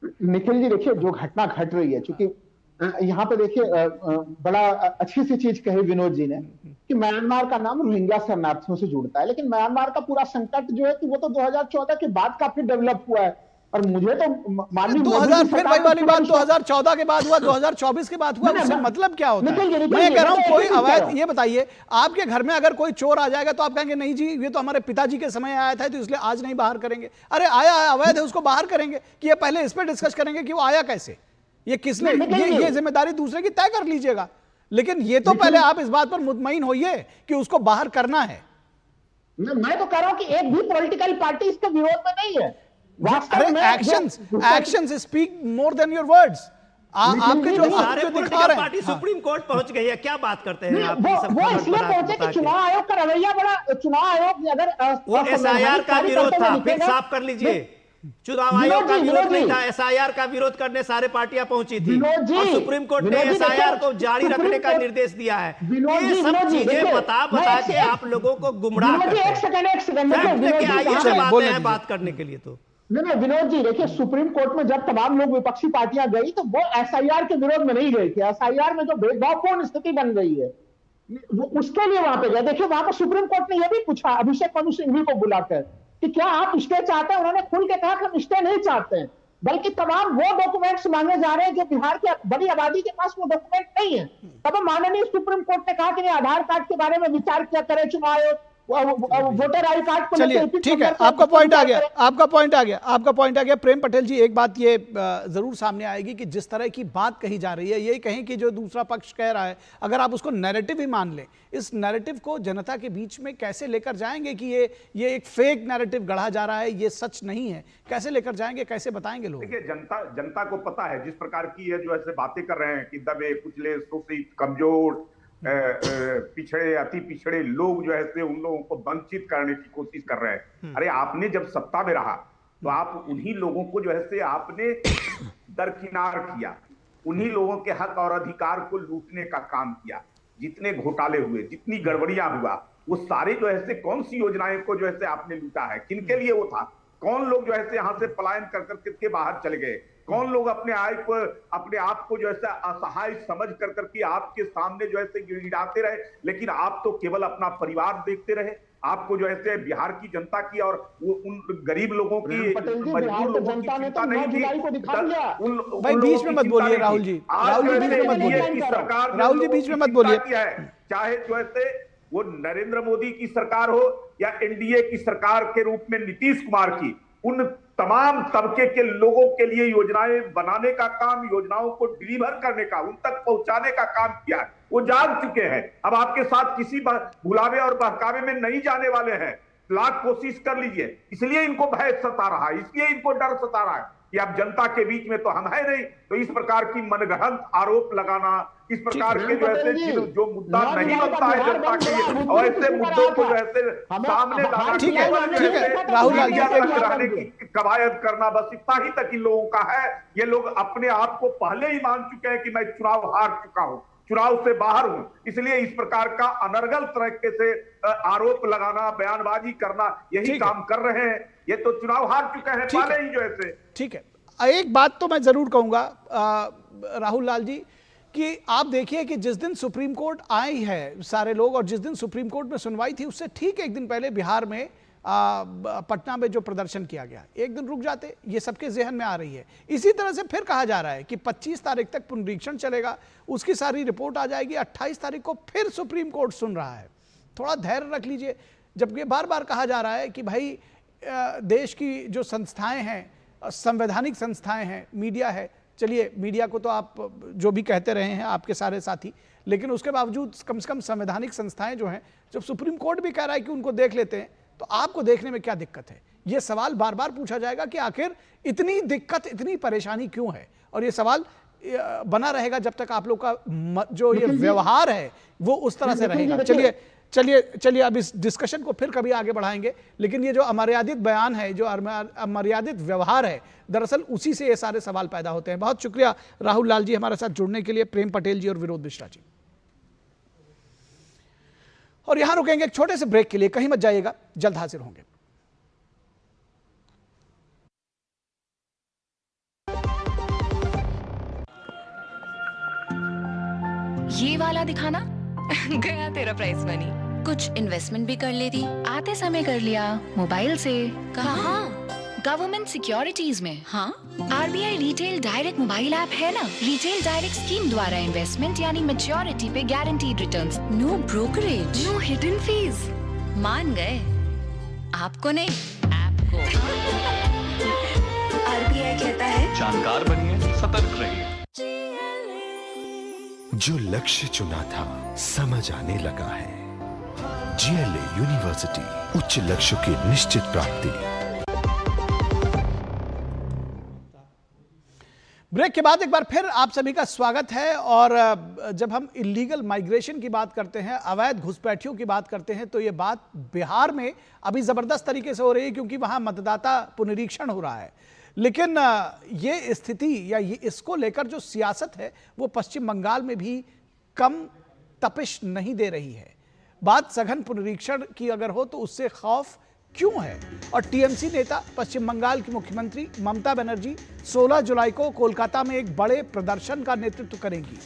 निखिल जी देखिए, जो घटना घट रही है, चूंकि यहाँ पे देखिए बड़ा अच्छी सी चीज कही विनोद जी ने कि म्यांमार का नाम रोहिंग्या शरणार्थियों से जुड़ता है, लेकिन म्यांमार का पूरा संकट जो है कि वो तो 2014 के बाद काफी डेवलप हुआ है। और मुझे तो माननीय 2000 फिर वही वाली बात 2014 के बाद हुआ, 2024 के बाद हुआ, उससे मतलब क्या होता है? मैं कह रहा हूं कोई अवैध, ये बताइए, आपके घर में अगर कोई चोर आ जाएगा तो आप कहेंगे नहीं जी ये तो हमारे पिताजी के समय आया था तो इसलिए आज नहीं बाहर करेंगे। अरे आया है, अवैध है, उसको बाहर करेंगे। कि ये पहले इस पर डिस्कस करेंगे कि वो आया कैसे, ये किसने, ये जिम्मेदारी दूसरे की तय कर लीजिएगा। लेकिन ये तो पहले आप इस बात पर मुतमईन होइए कि उसको बाहर करना है। मैं तो कह रहा हूं कि एक भी पॉलिटिकल पार्टी इसके विरोध में नहीं है। Actions speak more than your words. आपके जो दिखा रहे हैं, पार्टी सुप्रीम कोर्ट पहुंच गई है, क्या बात करते हैं आप? वो इसलिए पहुंचे कि चुनाव आयोग का रवैया बड़ा, चुनाव आयोग अगर वो एसआईआर का विरोध था, फिर साफ कर लीजिए। चुनाव आयोग का विनोद जी, विरोध नहीं विनोद था, जी। एसआईआर का विरोध करने सारे पार्टियां पहुंची थी विनोद जी, और सुप्रीम कोर्ट ने विनोद जी, एसआईआर देखिए, को जारी सुप्रीम रखने का कोर्ट- निर्देश दिया है। विनोद ये जी, सब विनोद जी, चीजें देखिए, बता मैं बता एक के से- आप लोगों को गुमराह विनोद जी, करते एक सेकंड देखिए, फैक्ट विनोद लेके जी, आइए कहाँ जब पे- आते बोलने हैं दीजिए। बात करने के लिए तो नहीं, विनोद जी देखिए, सुप्रीम कोर्ट में जब तमाम लोग विपक्षी पार्टियां गई तो वो एसआईआर के विरोध में नहीं गई थी। एसआईआर में जो भेदभावपूर्ण स्थिति बन गई है वो उसके लिए वहां पे गए। देखिए, वहां पर सुप्रीम कोर्ट ने यह भी पूछा अभिषेक मनु सिंघवी को बुलाकर कि क्या आप स्टे चाहते हैं। उन्होंने खुल के कहा कि हम स्टे नहीं चाहते हैं, बल्कि तमाम वो डॉक्यूमेंट्स मांगे जा रहे हैं जो बिहार की बड़ी आबादी के पास वो डॉक्यूमेंट नहीं है। तब माननीय सुप्रीम कोर्ट ने कहा कि आधार कार्ड के बारे में विचार किया करे चुनाव आयोग, वोटर आई कार्ड को चलिए लेकर ठीक है, आपका पॉइंट आ गया, आपका पॉइंट आ गया, आपका पॉइंट आ गया। प्रेम पटेल जी, एक बात ये जरूर सामने आएगी कि जिस तरह की बात कही जा रही है, यही कहें कि जो दूसरा पक्ष कह रहा है, अगर आप उसको नैरेटिव ही मान लें, इस नैरेटिव को जनता के बीच में कैसे लेकर जाएंगे कि ये एक फेक नैरेटिव गढ़ा जा रहा है, ये सच नहीं है, कैसे लेकर जाएंगे, कैसे बताएंगे लोग? देखिए, जनता को पता है जिस प्रकार की ये जो ऐसे बातें कर रहे हैं कि दबे कुचले शोषित कमजोर पिछड़े अति पिछड़े लोग जो है उन लोगों को वंचित करने की कोशिश कर रहे हैं। अरे आपने जब सत्ता में रहा तो आप उन्हीं लोगों को जो है आपने दरकिनार किया, उन्हीं लोगों के हक और अधिकार को लूटने का काम किया। जितने घोटाले हुए, जितनी गड़बड़ियां हुआ, वो सारे जो है कौन सी योजनाएं को जो है आपने लूटा है, किनके लिए वो था? कौन लोग जो है यहाँ से पलायन कर करके बाहर चले गए? कौन लोग अपने आप को जो है असहाय समझ कर करके आपके सामने जो है गिड़गिड़ाते रहे, लेकिन आप तो केवल अपना परिवार देखते रहे। आपको जो है बिहार की जनता की और वो उन गरीब लोगों की, मजबूर लोगों की चिंता नहीं थी। भाई बीच में मत बोलिए राहुल जी, राहुल जी बीच में मत बोलिए, राहुल जी बीच में मत बोलिए। चाहे जो है वो नरेंद्र मोदी की सरकार हो या एनडीए की सरकार के रूप में नीतीश कुमार की, उन तमाम तबके के लोगों के लिए योजनाएं बनाने का काम, योजनाओं को डिलीवर करने का, उन तक पहुंचाने का काम किया। वो जान चुके हैं, अब आपके साथ किसी भुलावे और बहकावे में नहीं जाने वाले हैं। लाख कोशिश कर लीजिए, इसलिए इनको भय सता रहा है, इसलिए इनको डर सता रहा है कि अब जनता के बीच में तो हम है नहीं। तो इस प्रकार की मनगढ़ंत आरोप लगाना, इस प्रकार के जो ऐसे जो मुद्दा नहीं बनता है जनता के लिए, और ऐसे मुद्दों को जो ऐसे सामने लाना, ठीक है, राहुल रहने की कवायद करना, बस इतना ही तक इन लोगों का है। ये लोग अपने आप को पहले ही मान चुके हैं कि मैं चुनाव हार चुका हूं, चुनाव से बाहर हूं, इसलिए इस प्रकार का अनर्गल तरीके से आरोप लगाना, बयानबाजी करना, यही काम कर रहे हैं। ये तो चुनाव हार चुके हैं पहले ही जो है। ठीक है, एक बात तो मैं जरूर कहूंगा राहुल लाल जी कि आप देखिए कि जिस दिन सुप्रीम कोर्ट आई है सारे लोग, और जिस दिन सुप्रीम कोर्ट में सुनवाई थी उससे ठीक एक दिन पहले बिहार में पटना में जो प्रदर्शन किया गया, एक दिन रुक जाते, ये सबके जहन में आ रही है। इसी तरह से फिर कहा जा रहा है कि 25 तारीख तक पुनरीक्षण चलेगा, उसकी सारी रिपोर्ट आ जाएगी, 28 तारीख को फिर सुप्रीम कोर्ट सुन रहा है। थोड़ा धैर्य रख लीजिए। जबकि बार बार कहा जा रहा है कि भाई देश की जो संस्थाएं हैं, संवैधानिक संस्थाएं हैं, मीडिया है, चलिए मीडिया को तो आप जो भी कहते रहे हैं आपके सारे साथी, लेकिन उसके बावजूद कम से कम संवैधानिक संस्थाएं जो हैं, जब सुप्रीम कोर्ट भी कह रहा है कि उनको देख लेते हैं, तो आपको देखने में क्या दिक्कत है? ये सवाल बार बार पूछा जाएगा कि आखिर इतनी दिक्कत, इतनी परेशानी क्यों है? और ये सवाल बना रहेगा जब तक आप लोग का जो ये व्यवहार है वो उस तरह से रहेगा। चलिए अब इस डिस्कशन को फिर कभी आगे बढ़ाएंगे, लेकिन ये जो अमर्यादित बयान है, जो अमर्यादित व्यवहार है, दरअसल उसी से ये सारे सवाल पैदा होते हैं। बहुत शुक्रिया राहुल लाल जी हमारे साथ जुड़ने के लिए, प्रेम पटेल जी और विनोद मिश्रा जी। और यहां रुकेंगे एक छोटे से ब्रेक के लिए, कहीं मत जाइएगा, जल्द हाजिर होंगे। ये वाला दिखाना गया तेरा प्राइस मनी। कुछ इन्वेस्टमेंट भी कर लेती, आते समय कर लिया मोबाइल से। कहाँ? गवर्नमेंट सिक्योरिटीज में। हाँ, RBI retail direct mobile app है ना। रिटेल डायरेक्ट स्कीम द्वारा इन्वेस्टमेंट यानी मैच्योरिटी पे guaranteed returns, no brokerage, no hidden fees. मान गए? आपको नहीं, ऐप को। आरबीआई कहता है जानकार बनिए, सतर्क रहिए। जो लक्ष्य चुना था समझ आने लगा है। जीएलए यूनिवर्सिटी, उच्च लक्ष्य की निश्चित प्राप्ति। ब्रेक के बाद एक बार फिर आप सभी का स्वागत है। और जब हम इलीगल माइग्रेशन की बात करते हैं, अवैध घुसपैठियों की बात करते हैं, तो ये बात बिहार में अभी जबरदस्त तरीके से हो रही है क्योंकि वहां मतदाता पुनरीक्षण हो रहा है। लेकिन ये स्थिति या ये इसको लेकर जो सियासत है वो पश्चिम बंगाल में भी कम तपिश नहीं दे रही है। बात सघन पुनरीक्षण की अगर हो तो उससे खौफ क्यों है? और टीएमसी नेता पश्चिम बंगाल की मुख्यमंत्री ममता बनर्जी 16 जुलाई को कोलकाता में एक बड़े प्रदर्शन का नेतृत्व करेंगी।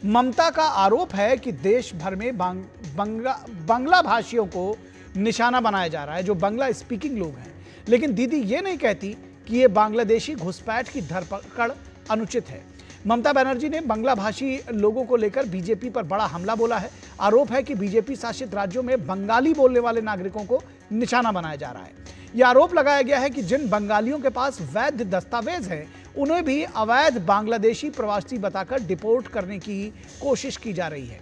ममता का आरोप है कि देश भर में बांग्ला भाषियों को निशाना बनाया जा रहा है, जो बांग्ला स्पीकिंग लोग हैं। लेकिन दीदी ये नहीं कहती कि ये बांग्लादेशी घुसपैठ की धरपकड़ अनुचित है। ममता बनर्जी ने बांग्ला भाषी लोगों को लेकर बीजेपी पर बड़ा हमला बोला है। आरोप है कि बीजेपी शासित राज्यों में बंगाली बोलने वाले नागरिकों को निशाना बनाया जा रहा है। यह आरोप लगाया गया है कि जिन बंगालियों के पास वैध दस्तावेज हैं, उन्हें भी अवैध बांग्लादेशी प्रवासी बताकर डिपोर्ट करने की कोशिश की जा रही है।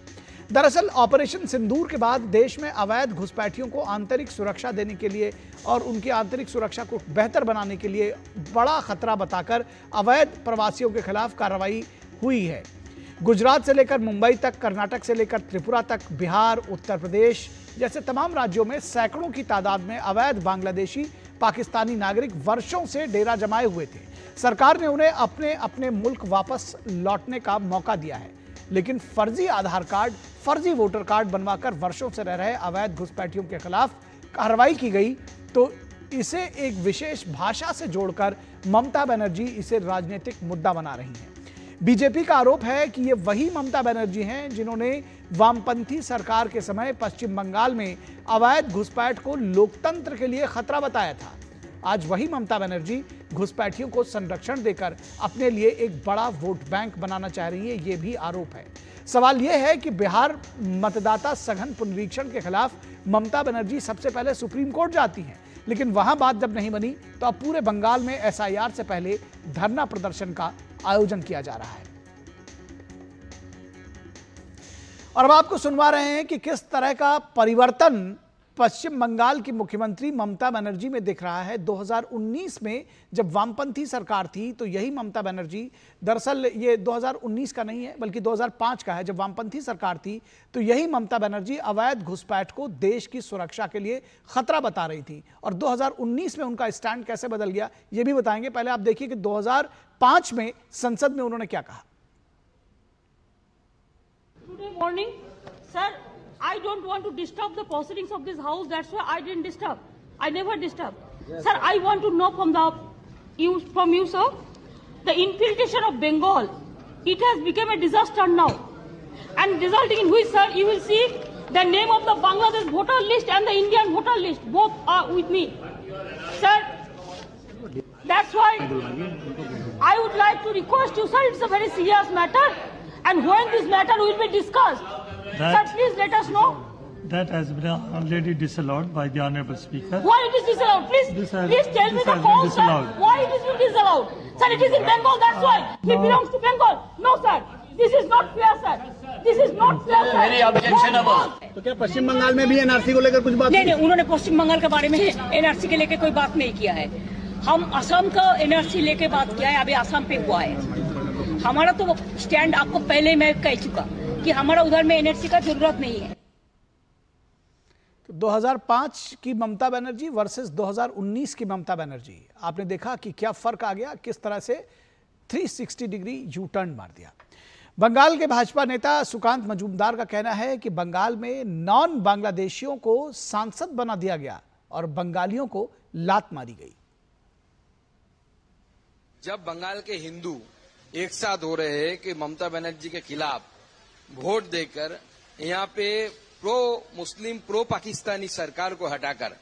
दरअसल ऑपरेशन सिंदूर के बाद देश में अवैध घुसपैठियों को आंतरिक सुरक्षा देने के लिए और उनकी आंतरिक सुरक्षा को बेहतर बनाने के लिए बड़ा खतरा बताकर अवैध प्रवासियों के खिलाफ कार्रवाई हुई है। गुजरात से लेकर मुंबई तक, कर्नाटक से लेकर त्रिपुरा तक, बिहार, उत्तर प्रदेश जैसे तमाम राज्यों में सैकड़ों की तादाद में अवैध बांग्लादेशी पाकिस्तानी नागरिक वर्षों से डेरा जमाए हुए थे। सरकार ने उन्हें अपने अपने मुल्क वापस लौटने का मौका दिया है, लेकिन फर्जी आधार कार्ड, फर्जी वोटर कार्ड बनवाकर वर्षों से रह रहे अवैध घुसपैठियों के खिलाफ कार्रवाई की गई तो इसे एक विशेष भाषा से जोड़कर ममता बनर्जी इसे राजनीतिक मुद्दा बना रही हैं। बीजेपी का आरोप है कि ये वही ममता बनर्जी हैं जिन्होंने वामपंथी सरकार के समय पश्चिम बंगाल में अवैध घुसपैठ को लोकतंत्र के लिए खतरा बताया था। आज वही ममता बनर्जी घुसपैठियों को संरक्षण देकर अपने लिए एक बड़ा वोट बैंक बनाना चाह रही है, ये भी आरोप है। सवाल यह है कि बिहार मतदाता सघन पुनरीक्षण के खिलाफ ममता बनर्जी सबसे पहले सुप्रीम कोर्ट जाती हैं, लेकिन वहां बात जब नहीं बनी तो अब पूरे बंगाल में एसआईआर से पहले धरना प्रदर्शन का आयोजन किया जा रहा है। और अब आपको सुनवा रहे हैं कि किस तरह का परिवर्तन पश्चिम बंगाल की मुख्यमंत्री ममता बनर्जी में दिख रहा है। 2019 में जब वामपंथी सरकार थी तो यही ममता बनर्जी, दरअसल ये 2019 का नहीं है बल्कि 2005 का है, जब वामपंथी सरकार थी तो यही ममता बनर्जी अवैध घुसपैठ को देश की सुरक्षा के लिए खतरा बता रही थी। और 2019 में उनका स्टैंड कैसे बदल गया ये भी बताएंगे। पहले आप देखिए कि 2005 में संसद में उन्होंने क्या कहा। Today morning, sir, I don't want to disturb the proceedings of this house. That's why I didn't disturb. I never disturb. Yes. Sir, I want to know from you, sir, the infiltration of Bengal. It has become a disaster now, and resulting in which, sir, you will see the name of the Bangladesh voter list and the Indian voter list both are with me, sir. That's why I would like to request you, sir. It's a very serious matter, and when this matter will be discussed. Sir, please let us know. That has been already disallowed by the Honourable Speaker. Why it is disallowed? Please tell me the cause, sir. Why it is disallowed? Sir, it is in Bengal, that's why. He belongs to Bengal. No, sir. This is not fair, sir. This is not fair, sir. Very objectionable. तो क्या पश्चिम बंगाल में भी एनआरसी को लेकर कुछ बात? नहीं, उन्होंने पश्चिम बंगाल के बारे में एनआरसी के लेकर कोई बात नहीं किया है। हम असम का एनआरसी लेके बात किया है, अभी असम पे हुआ है। हमारा तो स्टैंड आपको पहले मैं कह चुका कि हमारा उधर में एनआरसी का जरूरत नहीं है। तो 2005 की ममता बनर्जी वर्सेस 2019 की ममता बनर्जी, आपने देखा कि क्या फर्क आ गया, किस तरह से 360 डिग्री यू टर्न मार दिया। बंगाल के भाजपा नेता सुकांत मजूमदार का कहना है कि बंगाल में नॉन बांग्लादेशियों को सांसद बना दिया गया और बंगालियों को लात मारी गई। जब बंगाल के हिंदू एक साथ हो रहे हैं कि ममता बनर्जी के खिलाफ वोट देकर यहाँ पे प्रो मुस्लिम प्रो पाकिस्तानी सरकार को हटाकर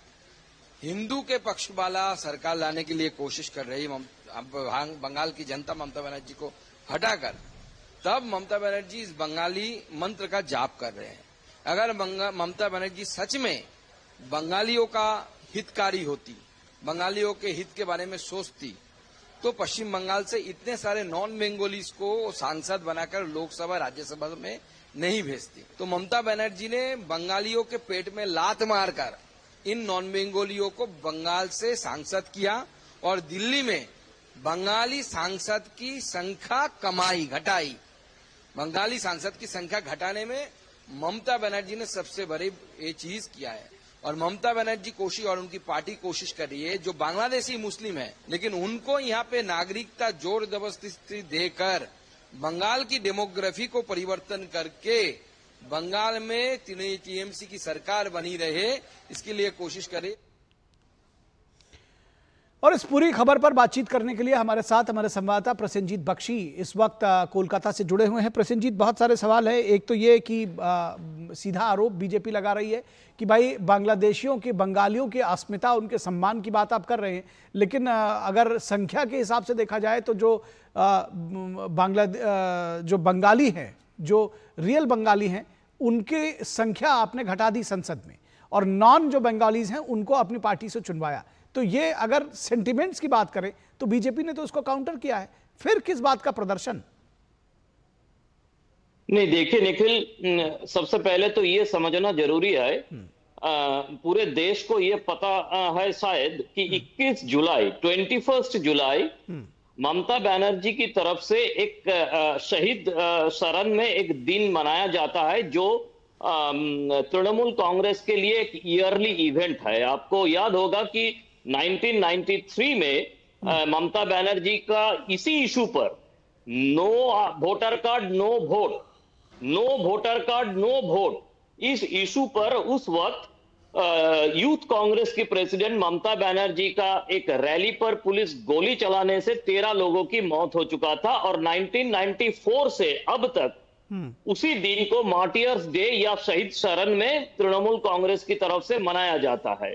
हिंदू के पक्ष वाला सरकार लाने के लिए कोशिश कर रही बंगाल की जनता ममता बनर्जी को हटाकर, तब ममता बनर्जी इस बंगाली मंत्र का जाप कर रहे हैं। अगर ममता बनर्जी सच में बंगालियों का हितकारी होती, बंगालियों के हित के बारे में सोचती, तो पश्चिम बंगाल से इतने सारे नॉन बेंगोलीज को सांसद बनाकर लोकसभा राज्यसभा में नहीं भेजती। तो ममता बनर्जी ने बंगालियों के पेट में लात मारकर इन नॉन बेंगोलियों को बंगाल से सांसद किया और दिल्ली में बंगाली सांसद की संख्या कमाई घटाई। बंगाली सांसद की संख्या घटाने में ममता बनर्जी ने सबसे बड़ी ये चीज किया है। और ममता बनर्जी कोशिश और उनकी पार्टी कोशिश कर रही है, जो बांग्लादेशी मुस्लिम है लेकिन उनको यहाँ पे नागरिकता जोर जबरदस्ती देकर बंगाल की डेमोग्राफी को परिवर्तन करके बंगाल में टीएमसी की सरकार बनी रहे, इसके लिए कोशिश करे। और इस पूरी खबर पर बातचीत करने के लिए हमारे साथ हमारे संवाददाता प्रसेनजीत बख्शी इस वक्त कोलकाता से जुड़े हुए हैं। प्रसेनजीत, बहुत सारे सवाल है। एक तो ये कि सीधा आरोप बीजेपी लगा रही है कि भाई बांग्लादेशियों के, बंगालियों की अस्मिता, उनके सम्मान की बात आप कर रहे हैं, लेकिन अगर संख्या के हिसाब से देखा जाए तो जो बंगाली हैं, जो रियल बंगाली हैं, उनकी संख्या आपने घटा दी संसद में, और नॉन जो बंगालीज हैं उनको अपनी पार्टी से चुनवाया। तो ये अगर सेंटिमेंट्स की बात करें तो बीजेपी ने तो उसको काउंटर किया है, फिर किस बात का प्रदर्शन? नहीं, देखिए निखिल, सबसे पहले तो ये समझना जरूरी है, पूरे देश को ये पता है शायद कि 21 जुलाई ममता बनर्जी की तरफ से एक शहीद शरण में एक दिन मनाया जाता है, जो तृणमूल कांग्रेस के लिए एक ईयरली इवेंट है। आपको याद होगा कि 1993 में ममता बनर्जी का इसी इशू पर no voter card no vote, no voter card no vote, इस इशू पर उस वक्त यूथ कांग्रेस की प्रेसिडेंट ममता बनर्जी का एक रैली पर पुलिस गोली चलाने से 13 लोगों की मौत हो चुका था। और 1994 से अब तक उसी दिन को मार्टियर्स डे या शहीद शरण में तृणमूल कांग्रेस की तरफ से मनाया जाता है।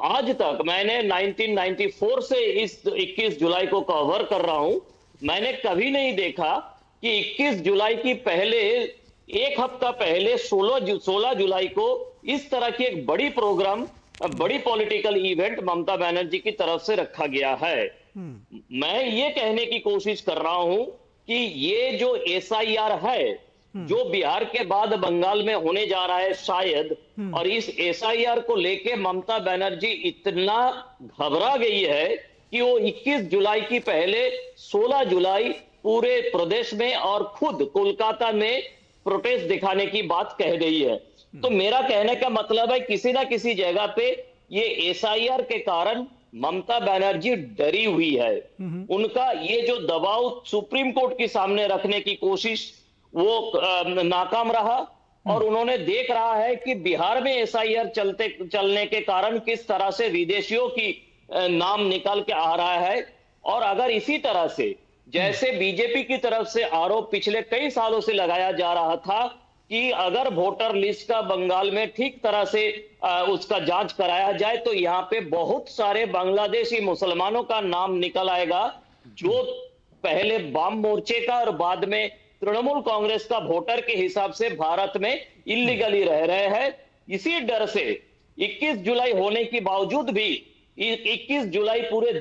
आज तक मैंने 1994 से इस 21 जुलाई को कवर कर रहा हूं, मैंने कभी नहीं देखा कि 21 जुलाई की पहले एक हफ्ता पहले 16 जुलाई को इस तरह की एक बड़ी प्रोग्राम, बड़ी पॉलिटिकल इवेंट ममता बनर्जी की तरफ से रखा गया है। मैं ये कहने की कोशिश कर रहा हूं कि ये जो SIR है, जो बिहार के बाद बंगाल में होने जा रहा है शायद, और इस SIR को लेके ममता बनर्जी इतना घबरा गई है कि वो 21 जुलाई की पहले 16 जुलाई पूरे प्रदेश में और खुद कोलकाता में प्रोटेस्ट दिखाने की बात कह रही है। तो मेरा कहने का मतलब है किसी ना किसी जगह पे ये SIR के कारण ममता बनर्जी डरी हुई है। उनका ये जो दबाव सुप्रीम कोर्ट के सामने रखने की कोशिश वो नाकाम रहा, और उन्होंने देख रहा है कि बिहार में SIR चलने के कारण किस तरह से विदेशियों की नाम निकल के आ रहा है। और अगर इसी तरह से जैसे बीजेपी की तरफ से आरोप पिछले कई सालों से लगाया जा रहा था कि अगर वोटर लिस्ट का बंगाल में ठीक तरह से उसका जांच कराया जाए तो यहाँ पे बहुत सारे बांग्लादेशी मुसलमानों का नाम निकल आएगा, जो पहले वाम मोर्चे का और बाद में तृणमूल कांग्रेस का वोटर के हिसाब से भारत में इल्लीगली रह रहे हैं। इसी डर से 21 जुलाई होने के बावजूद भी 21 जुलाई पूरे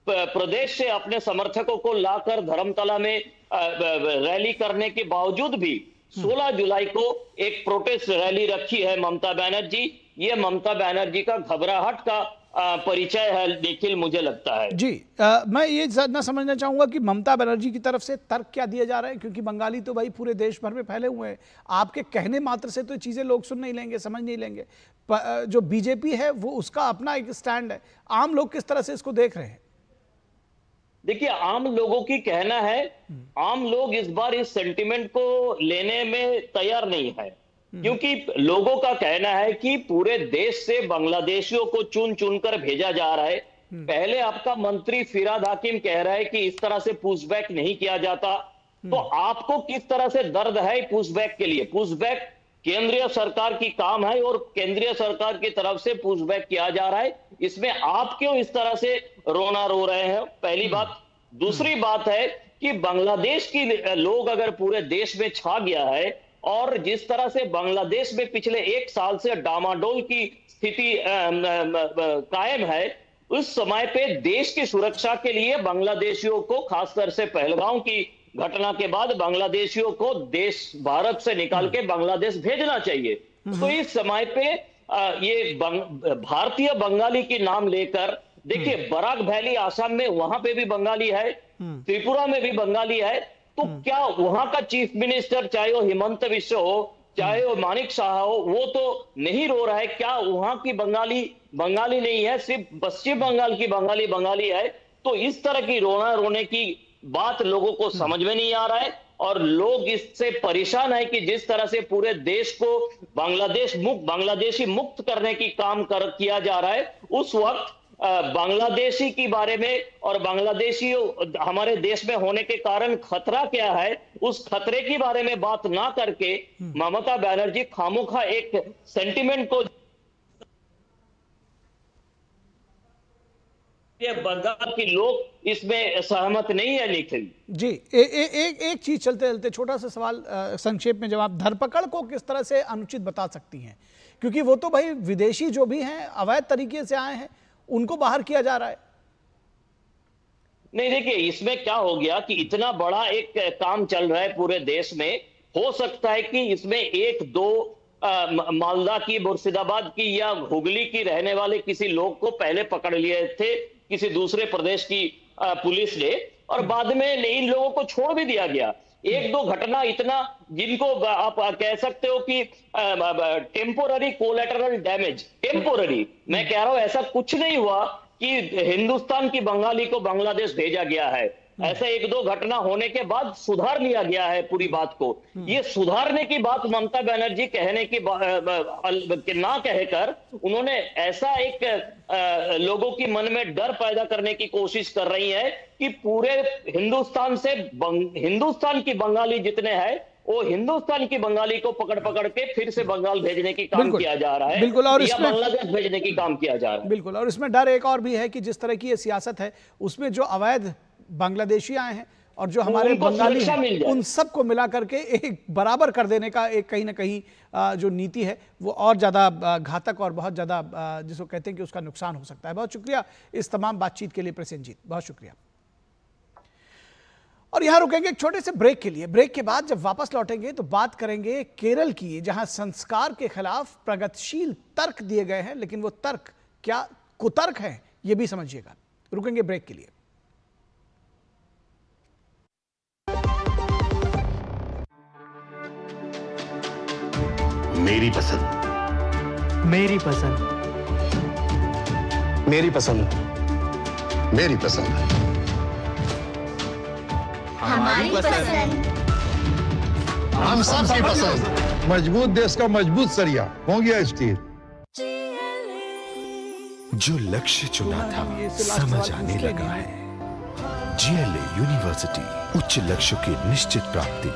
प्रदेश से अपने समर्थकों को लाकर धर्मतला में रैली करने के बावजूद भी 16 जुलाई को एक प्रोटेस्ट रैली रखी है ममता बनर्जी। ये ममता बनर्जी का घबराहट का परिचय है निखिल, मुझे लगता है। जी, मैं ये जानना समझना चाहूंगा कि ममता बनर्जी की तरफ से तर्क क्या दिए जा रहे हैं, क्योंकि बंगाली तो भाई पूरे देश भर में फैले हुए हैं। आपके कहने मात्र से तो चीजें लोग सुन नहीं लेंगे, समझ नहीं लेंगे। जो बीजेपी है वो उसका अपना एक स्टैंड है। आम लोग किस तरह से इसको देख रहे हैं? देखिए, आम लोगों की कहना है, आम लोग इस बार इस सेंटिमेंट को लेने में तैयार नहीं है, क्योंकि लोगों का कहना है कि पूरे देश से बांग्लादेशियों को चुन चुन कर भेजा जा रहा है। पहले आपका मंत्री फिराद हाकिम कह रहा है कि इस तरह से पुशबैक नहीं किया जाता, तो आपको किस तरह से दर्द है पुशबैक के लिए? पुशबैक केंद्रीय सरकार की काम है और केंद्रीय सरकार की तरफ से पुशबैक किया जा रहा है। इसमें आप क्यों इस तरह से रोना रो रहे हैं? पहली बात। दूसरी बात है कि बांग्लादेश की लोग अगर पूरे देश में छा गया है और जिस तरह से बांग्लादेश में पिछले 1 साल से डामाडोल की स्थिति कायम है, उस समय पे देश की सुरक्षा के लिए बांग्लादेशियों को, खासकर से पहलगांव की घटना के बाद बांग्लादेशियों को देश भारत से निकाल के बांग्लादेश भेजना चाहिए। तो इस समय पे ये भारतीय बंगाली के नाम लेकर देखिए बराक वैली आसाम में वहां पे भी बंगाली है, त्रिपुरा में भी बंगाली है, तो क्या वहां का चीफ मिनिस्टर चाहे वो हिमंत बिश्व हो, चाहे वो मानिक शाह हो, वो तो नहीं रो रहा है? क्या वहां की बंगाली नहीं है, सिर्फ पश्चिम बंगाल की बंगाली है? तो इस तरह की रोने की बात लोगों को समझ में नहीं आ रहा है और लोग इससे परेशान है कि जिस तरह से पूरे देश को बांग्लादेशी मुक्त करने की काम किया जा रहा है, उस वक्त बांग्लादेशी के बारे में और बांग्लादेशी हमारे देश में होने के कारण खतरा क्या है, उस खतरे के बारे में बात ना करके ममता बनर्जी खामोखा एक सेंटिमेंट को बंगाल के लोग इसमें सहमत नहीं है। निखिल जी, एक चीज चलते चलते छोटा सा सवाल संक्षेप में जवाब, धरपकड़ को किस तरह से अनुचित बता सकती हैं? क्योंकि वो तो भाई विदेशी जो भी हैं अवैध तरीके से आए हैं, उनको बाहर किया जा रहा है। नहीं, देखिए इसमें क्या हो गया कि इतना बड़ा एक काम चल रहा है पूरे देश में, हो सकता है कि इसमें एक दो मालदा की, मुर्शिदाबाद की या हुगली की रहने वाले किसी लोग को पहले पकड़ लिए थे किसी दूसरे प्रदेश की पुलिस ने, और बाद में इन लोगों को छोड़ भी दिया गया। एक दो घटना इतना जिनको आप कह सकते हो कि टेम्पोररी कोलैटरल डैमेज, टेम्पोररी, मैं कह रहा हूं ऐसा कुछ नहीं हुआ कि हिंदुस्तान की बंगाली को बांग्लादेश भेजा गया है। ऐसा एक दो घटना होने के बाद सुधार लिया गया है पूरी बात को। ये सुधारने की बात ममता बनर्जी कहने की ना कहकर उन्होंने ऐसा एक लोगों की मन में डर पैदा करने की कोशिश कर रही है कि पूरे हिंदुस्तान की बंगाली जितने हैं वो हिंदुस्तान की बंगाली को पकड़ के फिर से बंगाल भेजने की काम किया जा रहा है, बिल्कुल, और या बांग्लादेश भेजने की काम किया जा रहा है। बिल्कुल, और इसमें डर एक और भी है कि जिस तरह की ये सियासत है उसमें जो अवैध बांग्लादेशी आए हैं और जो हमारे बंगाली हैं, उन सबको मिला करके एक बराबर कर देने का एक कहीं ना कहीं जो नीति है वो और ज़्यादा घातक और बहुत ज़्यादा जिसको कहते हैं कि उसका नुकसान हो सकता है। बहुत शुक्रिया इस तमाम बातचीत के लिए प्रसेनजीत, बहुत शुक्रिया। और यहाँ रुकेंगे एक छोटे से ब्रेक के लिए। ब्रेक के बाद जब वापस लौटेंगे तो बात करेंगे केरल की, जहां संस्कार के खिलाफ प्रगतिशील तर्क दिए गए हैं, लेकिन वो तर्क क्या कुतर्क हैं ये भी समझिएगा। रुकेंगे ब्रेक के लिए। मेरी पसंद, मेरी पसंद, मेरी पसंद, मेरी पसंद, हमारी पसंद, हम सबकी पसंद। मजबूत देश का मजबूत सरिया हो गया स्टील। जो लक्ष्य चुना था समझ आने लगा है। जीएलए यूनिवर्सिटी, उच्च लक्ष्य की निश्चित प्राप्ति।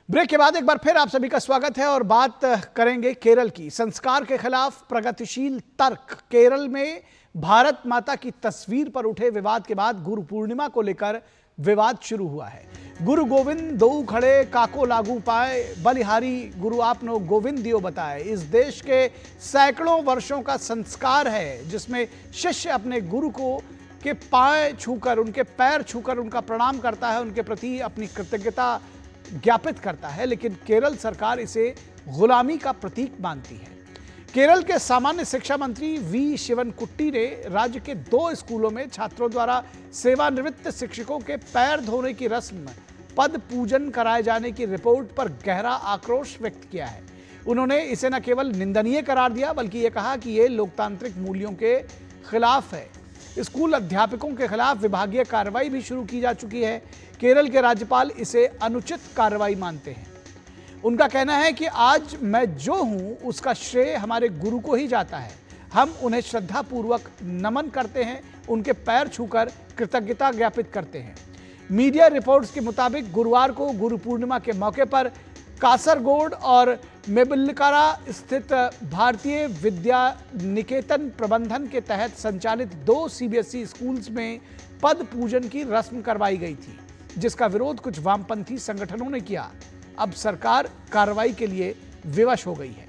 ब्रेक के बाद एक बार फिर आप सभी का स्वागत है और बात करेंगे केरल की। संस्कार के खिलाफ प्रगतिशील तर्क। केरल में भारत माता की तस्वीर पर उठे विवाद के बाद गुरु पूर्णिमा को लेकर विवाद शुरू हुआ है। गुरु गोविंद दो खड़े काको लागू पाए, बलिहारी गुरु आपनो गोविंद दियो बताए। इस देश के सैकड़ों वर्षों का संस्कार है जिसमें शिष्य अपने गुरु को के पांव छूकर, उनके पैर छूकर उनका प्रणाम करता है, उनके प्रति अपनी कृतज्ञता ज्ञापित करता है। लेकिन केरल सरकार इसे गुलामी का प्रतीक मानती है। केरल के सामान्य शिक्षा मंत्री वी शिवनकुट्टी ने राज्य के 2 स्कूलों में छात्रों द्वारा सेवानिवृत्त शिक्षकों के पैर धोने की रस्म, पद पूजन कराए जाने की रिपोर्ट पर गहरा आक्रोश व्यक्त किया है। उन्होंने इसे न केवल निंदनीय करार दिया बल्कि ये कहा कि ये लोकतांत्रिक मूल्यों के खिलाफ है। स्कूल अध्यापकों के खिलाफ विभागीय कार्रवाई भी शुरू की जा चुकी है। केरल के राज्यपाल इसे अनुचित कार्रवाई मानते हैं। उनका कहना है कि आज मैं जो हूं उसका श्रेय हमारे गुरु को ही जाता है। हम उन्हें श्रद्धापूर्वक नमन करते हैं, उनके पैर छूकर कृतज्ञता ज्ञापित करते हैं। मीडिया रिपोर्ट्स के मुताबिक गुरुवार को गुरु पूर्णिमा के मौके पर कासरगोड और मेबुल्लिकारा स्थित भारतीय विद्या निकेतन प्रबंधन के तहत संचालित 2 सीबीएसई स्कूल्स में पद पूजन की रस्म करवाई गई थी, जिसका विरोध कुछ वामपंथी संगठनों ने किया। अब सरकार कार्रवाई के लिए विवश हो गई है।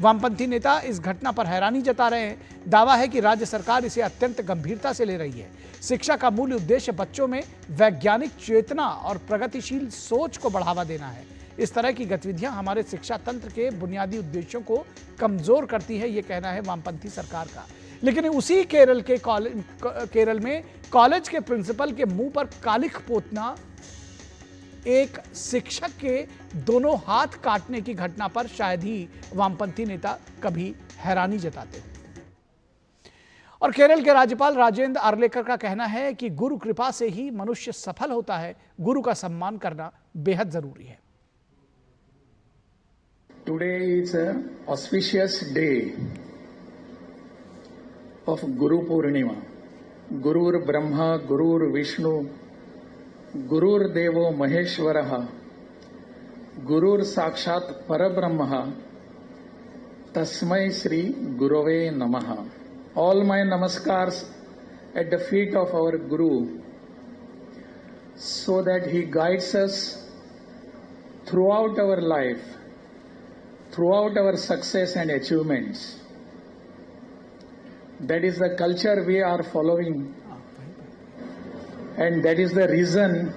वामपंथी नेता इस घटना पर हैरानी जता रहे हैं। दावा है कि राज्य सरकार इसे अत्यंत गंभीरता से ले रही है। शिक्षा का मूल उद्देश्य बच्चों में वैज्ञानिक चेतना और प्रगतिशील सोच को बढ़ावा देना है। इस तरह की गतिविधियां हमारे शिक्षा तंत्र के बुनियादी उद्देश्यों को कमजोर करती है, ये कहना है वामपंथी सरकार का। लेकिन उसी केरल में कॉलेज के प्रिंसिपल के मुंह पर कालिख पोतना, एक शिक्षक के दोनों हाथ काटने की घटना पर शायद ही वामपंथी नेता कभी हैरानी जताते हैं। और केरल के राज्यपाल राजेंद्र आर्लेकर का कहना है कि गुरु कृपा से ही मनुष्य सफल होता है, गुरु का सम्मान करना बेहद जरूरी है। Today is an auspicious day of Guru Purnima. Gurur Brahma, Gurur Vishnu, Gurur Devo Maheshwaraha, Gurur Sakshat Parabrahma, Tasmai Shri Gurave Namaha. All my namaskars at the feet of our Guru, so that he guides us throughout our life, throughout our success and achievements. That is the culture we are following, and that is the reason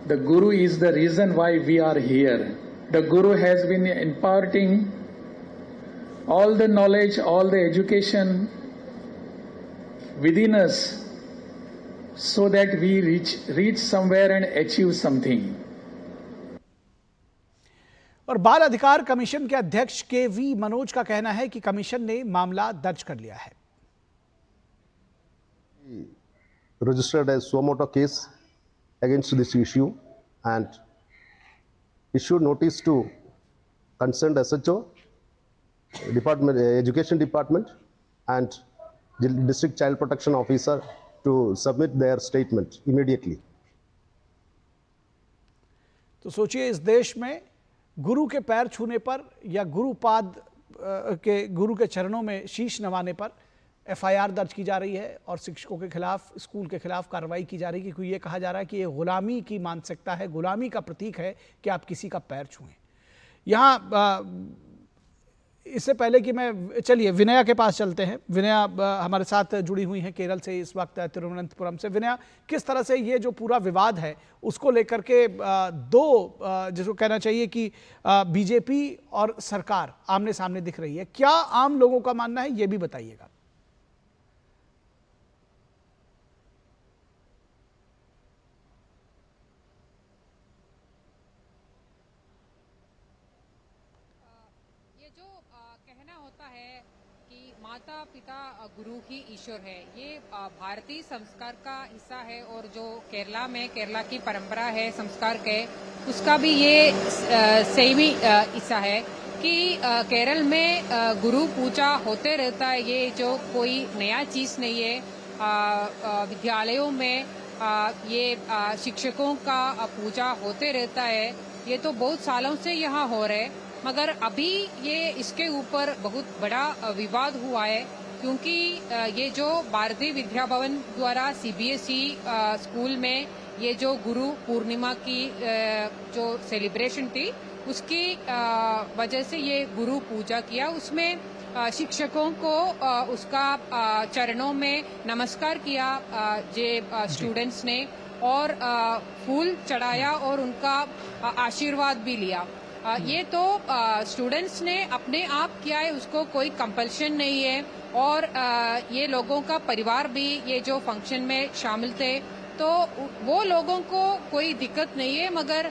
the Guru is the reason why we are here. The Guru has been imparting all the knowledge, all the education within us, so that we reach somewhere and achieve something. और बाल अधिकार कमीशन के अध्यक्ष के.वी. मनोज का कहना है कि कमीशन ने मामला दर्ज कर लिया है। Registered a suo motu case against this issue and issued notice to concerned SHO, Department, Education Department and District Child Protection Officer to submit their statement immediately. तो सोचिए, इस देश में गुरु के पैर छूने पर या गुरु के चरणों में शीश नवाने पर एफआईआर दर्ज की जा रही है और शिक्षकों के खिलाफ, स्कूल के खिलाफ कार्रवाई की जा रही है, क्योंकि ये कहा जा रहा है कि ये गुलामी की मानसिकता है, गुलामी का प्रतीक है कि आप किसी का पैर छुएं। यहाँ इससे पहले कि मैं, चलिए विनया के पास चलते हैं। विनया हमारे साथ जुड़ी हुई हैं केरल से इस वक्त, तिरुवनंतपुरम से। विनया, किस तरह से ये जो पूरा विवाद है उसको लेकर के जिसको कहना चाहिए कि बीजेपी और सरकार आमने सामने दिख रही है, क्या आम लोगों का मानना है, ये भी बताइएगा। माता पिता गुरु ही ईश्वर है, ये भारतीय संस्कार का हिस्सा है। और जो केरला की परंपरा है संस्कार के, उसका भी ये सेम ही हिस्सा है कि केरल में गुरु पूजा होते रहता है। ये जो कोई नया चीज नहीं है। विद्यालयों में ये शिक्षकों का पूजा होते रहता है। ये तो बहुत सालों से यहाँ हो रहा है, मगर अभी ये इसके ऊपर बहुत बड़ा विवाद हुआ है, क्योंकि ये जो भारतीय विद्या भवन द्वारा सीबीएसई स्कूल में ये जो गुरु पूर्णिमा की जो सेलिब्रेशन थी, उसकी वजह से ये गुरु पूजा किया। उसमें शिक्षकों को उसका चरणों में नमस्कार किया स्टूडेंट्स ने, और फूल चढ़ाया और उनका आशीर्वाद भी लिया। ये तो स्टूडेंट्स ने अपने आप किया है, उसको कोई कंपल्शन नहीं है। और ये लोगों का परिवार भी ये जो फंक्शन में शामिल थे, तो वो लोगों को कोई दिक्कत नहीं है। मगर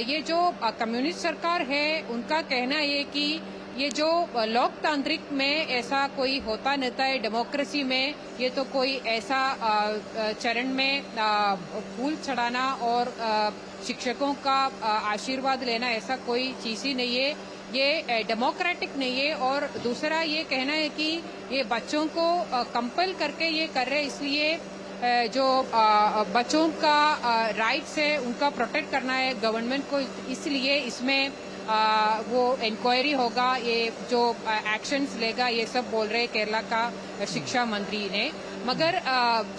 ये जो कम्युनिस्ट सरकार है, उनका कहना है कि ये जो लोकतांत्रिक में ऐसा कोई होता नहीं है, डेमोक्रेसी में ये तो कोई ऐसा चरण में फूल चढ़ाना और शिक्षकों का आशीर्वाद लेना ऐसा कोई चीज ही नहीं है, ये डेमोक्रेटिक नहीं है। और दूसरा ये कहना है कि ये बच्चों को कंपल करके ये कर रहे हैं, इसलिए जो बच्चों का राइट्स है उनका प्रोटेक्ट करना है गवर्नमेंट को, इसलिए इसमें वो इंक्वायरी होगा, ये जो एक्शंस लेगा, ये सब बोल रहे केरला का शिक्षा मंत्री ने। मगर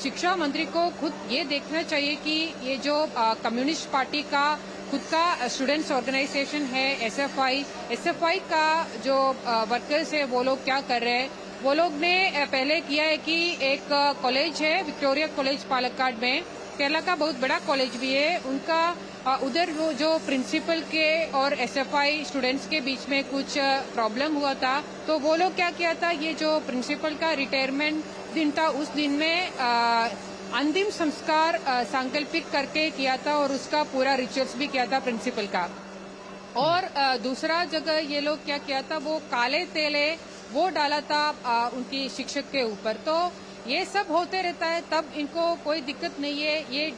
शिक्षा मंत्री को खुद ये देखना चाहिए कि ये जो कम्युनिस्ट पार्टी का खुद का स्टूडेंट्स ऑर्गेनाइजेशन है एसएफआई का जो वर्कर्स है, वो लोग क्या कर रहे हैं। वो लोग ने पहले किया है कि एक कॉलेज है विक्टोरिया कॉलेज पालक्काड में, केरला का बहुत बड़ा कॉलेज भी है, उनका उधर वो जो प्रिंसिपल के और एसएफआई स्टूडेंट्स के बीच में कुछ प्रॉब्लम हुआ था, तो वो लोग क्या किया था, ये जो प्रिंसिपल का रिटायरमेंट दिन था उस दिन में अंतिम संस्कार सांकल्पिक करके किया था और उसका पूरा रिचुअल्स भी किया था प्रिंसिपल का। और दूसरा जगह ये लोग क्या किया था, वो काले तेले वो डाला था उनकी शिक्षक के ऊपर। तो ये सब होते रहता है, तब इनको कोई दिक्कत नहीं है, ये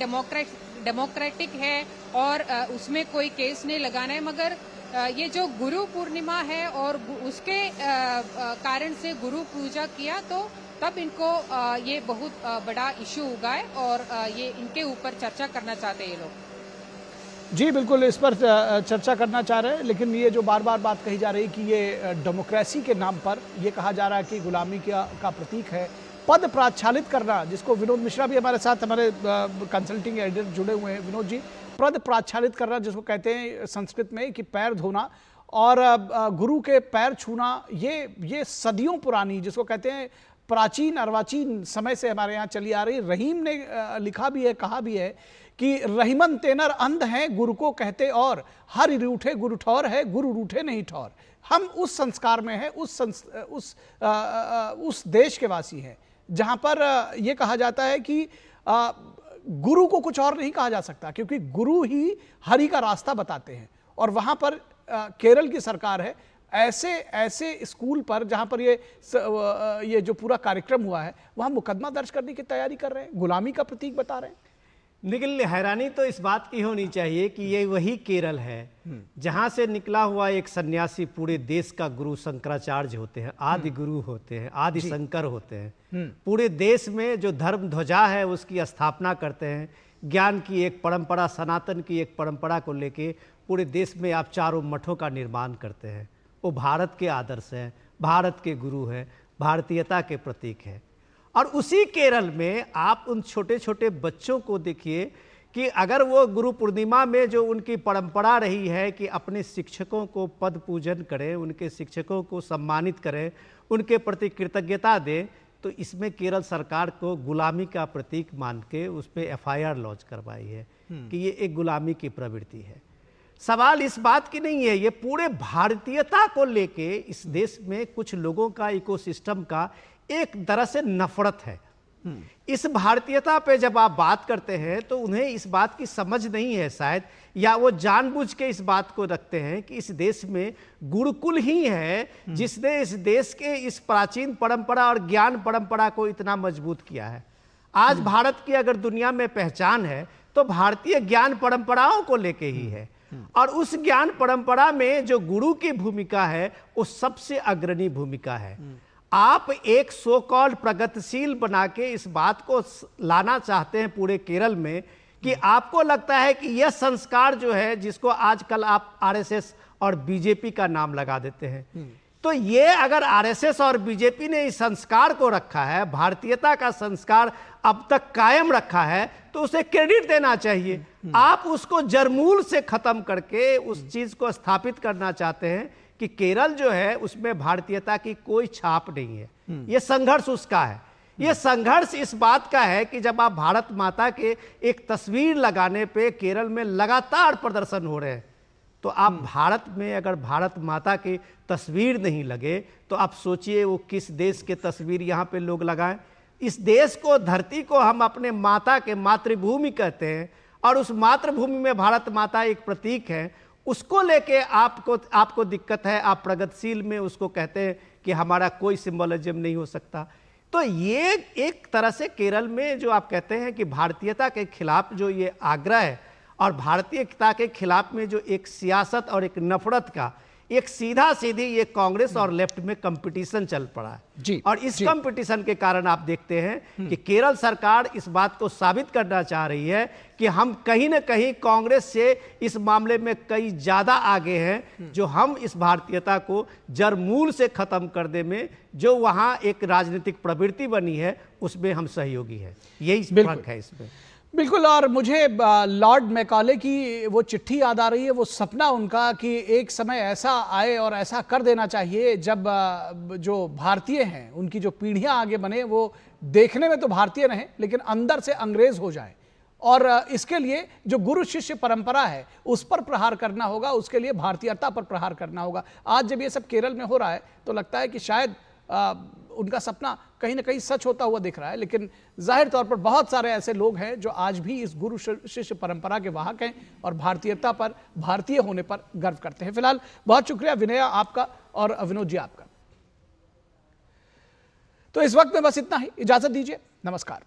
डेमोक्रेटिक है और उसमें कोई केस नहीं लगाना है। मगर ये जो गुरु पूर्णिमा है और उसके कारण से गुरु पूजा किया, तो तब इनको ये बहुत बड़ा इश्यू हुआ है और ये इनके ऊपर चर्चा करना चाहते हैं ये लोग। जी बिल्कुल, इस पर चर्चा करना चाह रहे हैं, लेकिन ये जो बार बार बात कही जा रही है कि ये डेमोक्रेसी के नाम पर ये कहा जा रहा है कि गुलामी का प्रतीक है, पद प्रक्षालित करना, जिसको विनोद मिश्रा भी हमारे साथ, हमारे कंसल्टिंग एडिटर जुड़े हुए हैं। विनोद जी, पद प्रक्षालित करना जिसको कहते हैं संस्कृत में कि पैर धोना और गुरु के पैर छूना, ये सदियों पुरानी, जिसको कहते हैं प्राचीन अर्वाचीन समय से हमारे यहाँ चली आ रही। रहीम ने लिखा भी है, कहा भी है कि रहीमन तेनर अंध हैं गुरु को कहते, और हर रूठे गुरु ठौर है, गुरु रूठे नहीं ठौर। हम उस संस्कार में हैं, उस देश के वासी हैं जहाँ पर यह कहा जाता है कि गुरु को कुछ और नहीं कहा जा सकता, क्योंकि गुरु ही हरि का रास्ता बताते हैं। और वहाँ पर केरल की सरकार है, ऐसे स्कूल पर जहाँ पर ये जो पूरा कार्यक्रम हुआ है, वहाँ मुकदमा दर्ज करने की तैयारी कर रहे हैं, गुलामी का प्रतीक बता रहे हैं। निखिल, हैरानी तो इस बात की होनी चाहिए कि ये वही केरल है जहां से निकला हुआ एक सन्यासी पूरे देश का गुरु शंकराचार्य होते हैं, आदि गुरु होते हैं, आदि शंकर होते हैं। पूरे देश में जो धर्म ध्वजा है उसकी स्थापना करते हैं, ज्ञान की एक परंपरा, सनातन की एक परंपरा को लेके पूरे देश में आप चारों मठों का निर्माण करते हैं। वो भारत के आदर्श हैं, भारत के गुरु हैं, भारतीयता के प्रतीक हैं। और उसी केरल में आप उन छोटे छोटे बच्चों को देखिए कि अगर वो गुरु पूर्णिमा में जो उनकी परंपरा रही है कि अपने शिक्षकों को पद पूजन करें, उनके शिक्षकों को सम्मानित करें, उनके प्रति कृतज्ञता दें, तो इसमें केरल सरकार को गुलामी का प्रतीक मान के उस पर FIR लॉन्च करवाई है कि ये एक गुलामी की प्रवृत्ति है। सवाल इस बात की नहीं है, ये पूरे भारतीयता को लेके इस देश में कुछ लोगों का, इकोसिस्टम का एक तरह से नफरत है। इस भारतीयता पे जब आप बात करते हैं तो उन्हें इस बात की समझ नहीं है शायद, या वो जानबूझ के इस बात को रखते हैं कि इस देश में गुरुकुल ही है जिसने इस देश के इस प्राचीन परंपरा और ज्ञान परंपरा को इतना मजबूत किया है। आज भारत की अगर दुनिया में पहचान है तो भारतीय ज्ञान परंपराओं को लेके ही है, और उस ज्ञान परंपरा में जो गुरु की भूमिका है वो सबसे अग्रणी भूमिका है। आप एक सो कॉल्ड प्रगतिशील बना के इस बात को लाना चाहते हैं पूरे केरल में कि आपको लगता है कि यह संस्कार जो है, जिसको आजकल आप RSS और बीजेपी का नाम लगा देते हैं, तो ये अगर RSS और बीजेपी ने इस संस्कार को रखा है, भारतीयता का संस्कार अब तक कायम रखा है, तो उसे क्रेडिट देना चाहिए। आप उसको जड़मूल से खत्म करके उस चीज को स्थापित करना चाहते हैं कि केरल जो है उसमें भारतीयता की कोई छाप नहीं है। ये संघर्ष उसका है। ये संघर्ष इस बात का है कि जब आप भारत माता के एक तस्वीर लगाने पे केरल में लगातार प्रदर्शन हो रहे हैं, तो आप भारत में अगर भारत माता की तस्वीर नहीं लगे तो आप सोचिए वो किस देश के तस्वीर यहाँ पे लोग लगाएं। इस देश को, धरती को हम अपने माता के मातृभूमि कहते हैं, और उस मातृभूमि में भारत माता एक प्रतीक है। उसको लेके आपको दिक्कत है, आप प्रगतिशील में उसको कहते हैं कि हमारा कोई सिंबोलिज्म नहीं हो सकता। तो ये एक तरह से केरल में जो आप कहते हैं कि भारतीयता के खिलाफ जो ये आग्रह है और भारतीयता के खिलाफ में जो एक सियासत और एक नफरत का एक सीधा सीधी ये कांग्रेस और लेफ्ट में कंपटीशन चल पड़ा है जी, और इस कंपटीशन के कारण आप देखते हैं कि केरल सरकार इस बात को साबित करना चाह रही है कि हम कहीं ना कहीं कांग्रेस से इस मामले में कई ज्यादा आगे हैं, जो हम इस भारतीयता को जड़ मूल से खत्म करने में जो वहां एक राजनीतिक प्रवृत्ति बनी है उसमें हम सहयोगी हैं। यही फर्क है इसमें। बिल्कुल। और मुझे लॉर्ड मैकॉले की वो चिट्ठी याद आ रही है, वो सपना उनका कि एक समय ऐसा आए और ऐसा कर देना चाहिए जब जो भारतीय हैं उनकी जो पीढ़ियां आगे बने वो देखने में तो भारतीय रहें लेकिन अंदर से अंग्रेज हो जाएं। और इसके लिए जो गुरु शिष्य परंपरा है उस पर प्रहार करना होगा, उसके लिए भारतीयता पर प्रहार करना होगा। आज जब ये सब केरल में हो रहा है तो लगता है कि शायद उनका सपना कहीं ना कहीं सच होता हुआ दिख रहा है, लेकिन जाहिर तौर पर बहुत सारे ऐसे लोग हैं जो आज भी इस गुरु शिष्य परंपरा के वाहक हैं और भारतीयता पर, भारतीय होने पर गर्व करते हैं। फिलहाल बहुत शुक्रिया विनया आपका और विनोद जी आपका। तो इस वक्त में बस इतना ही, इजाजत दीजिए, नमस्कार।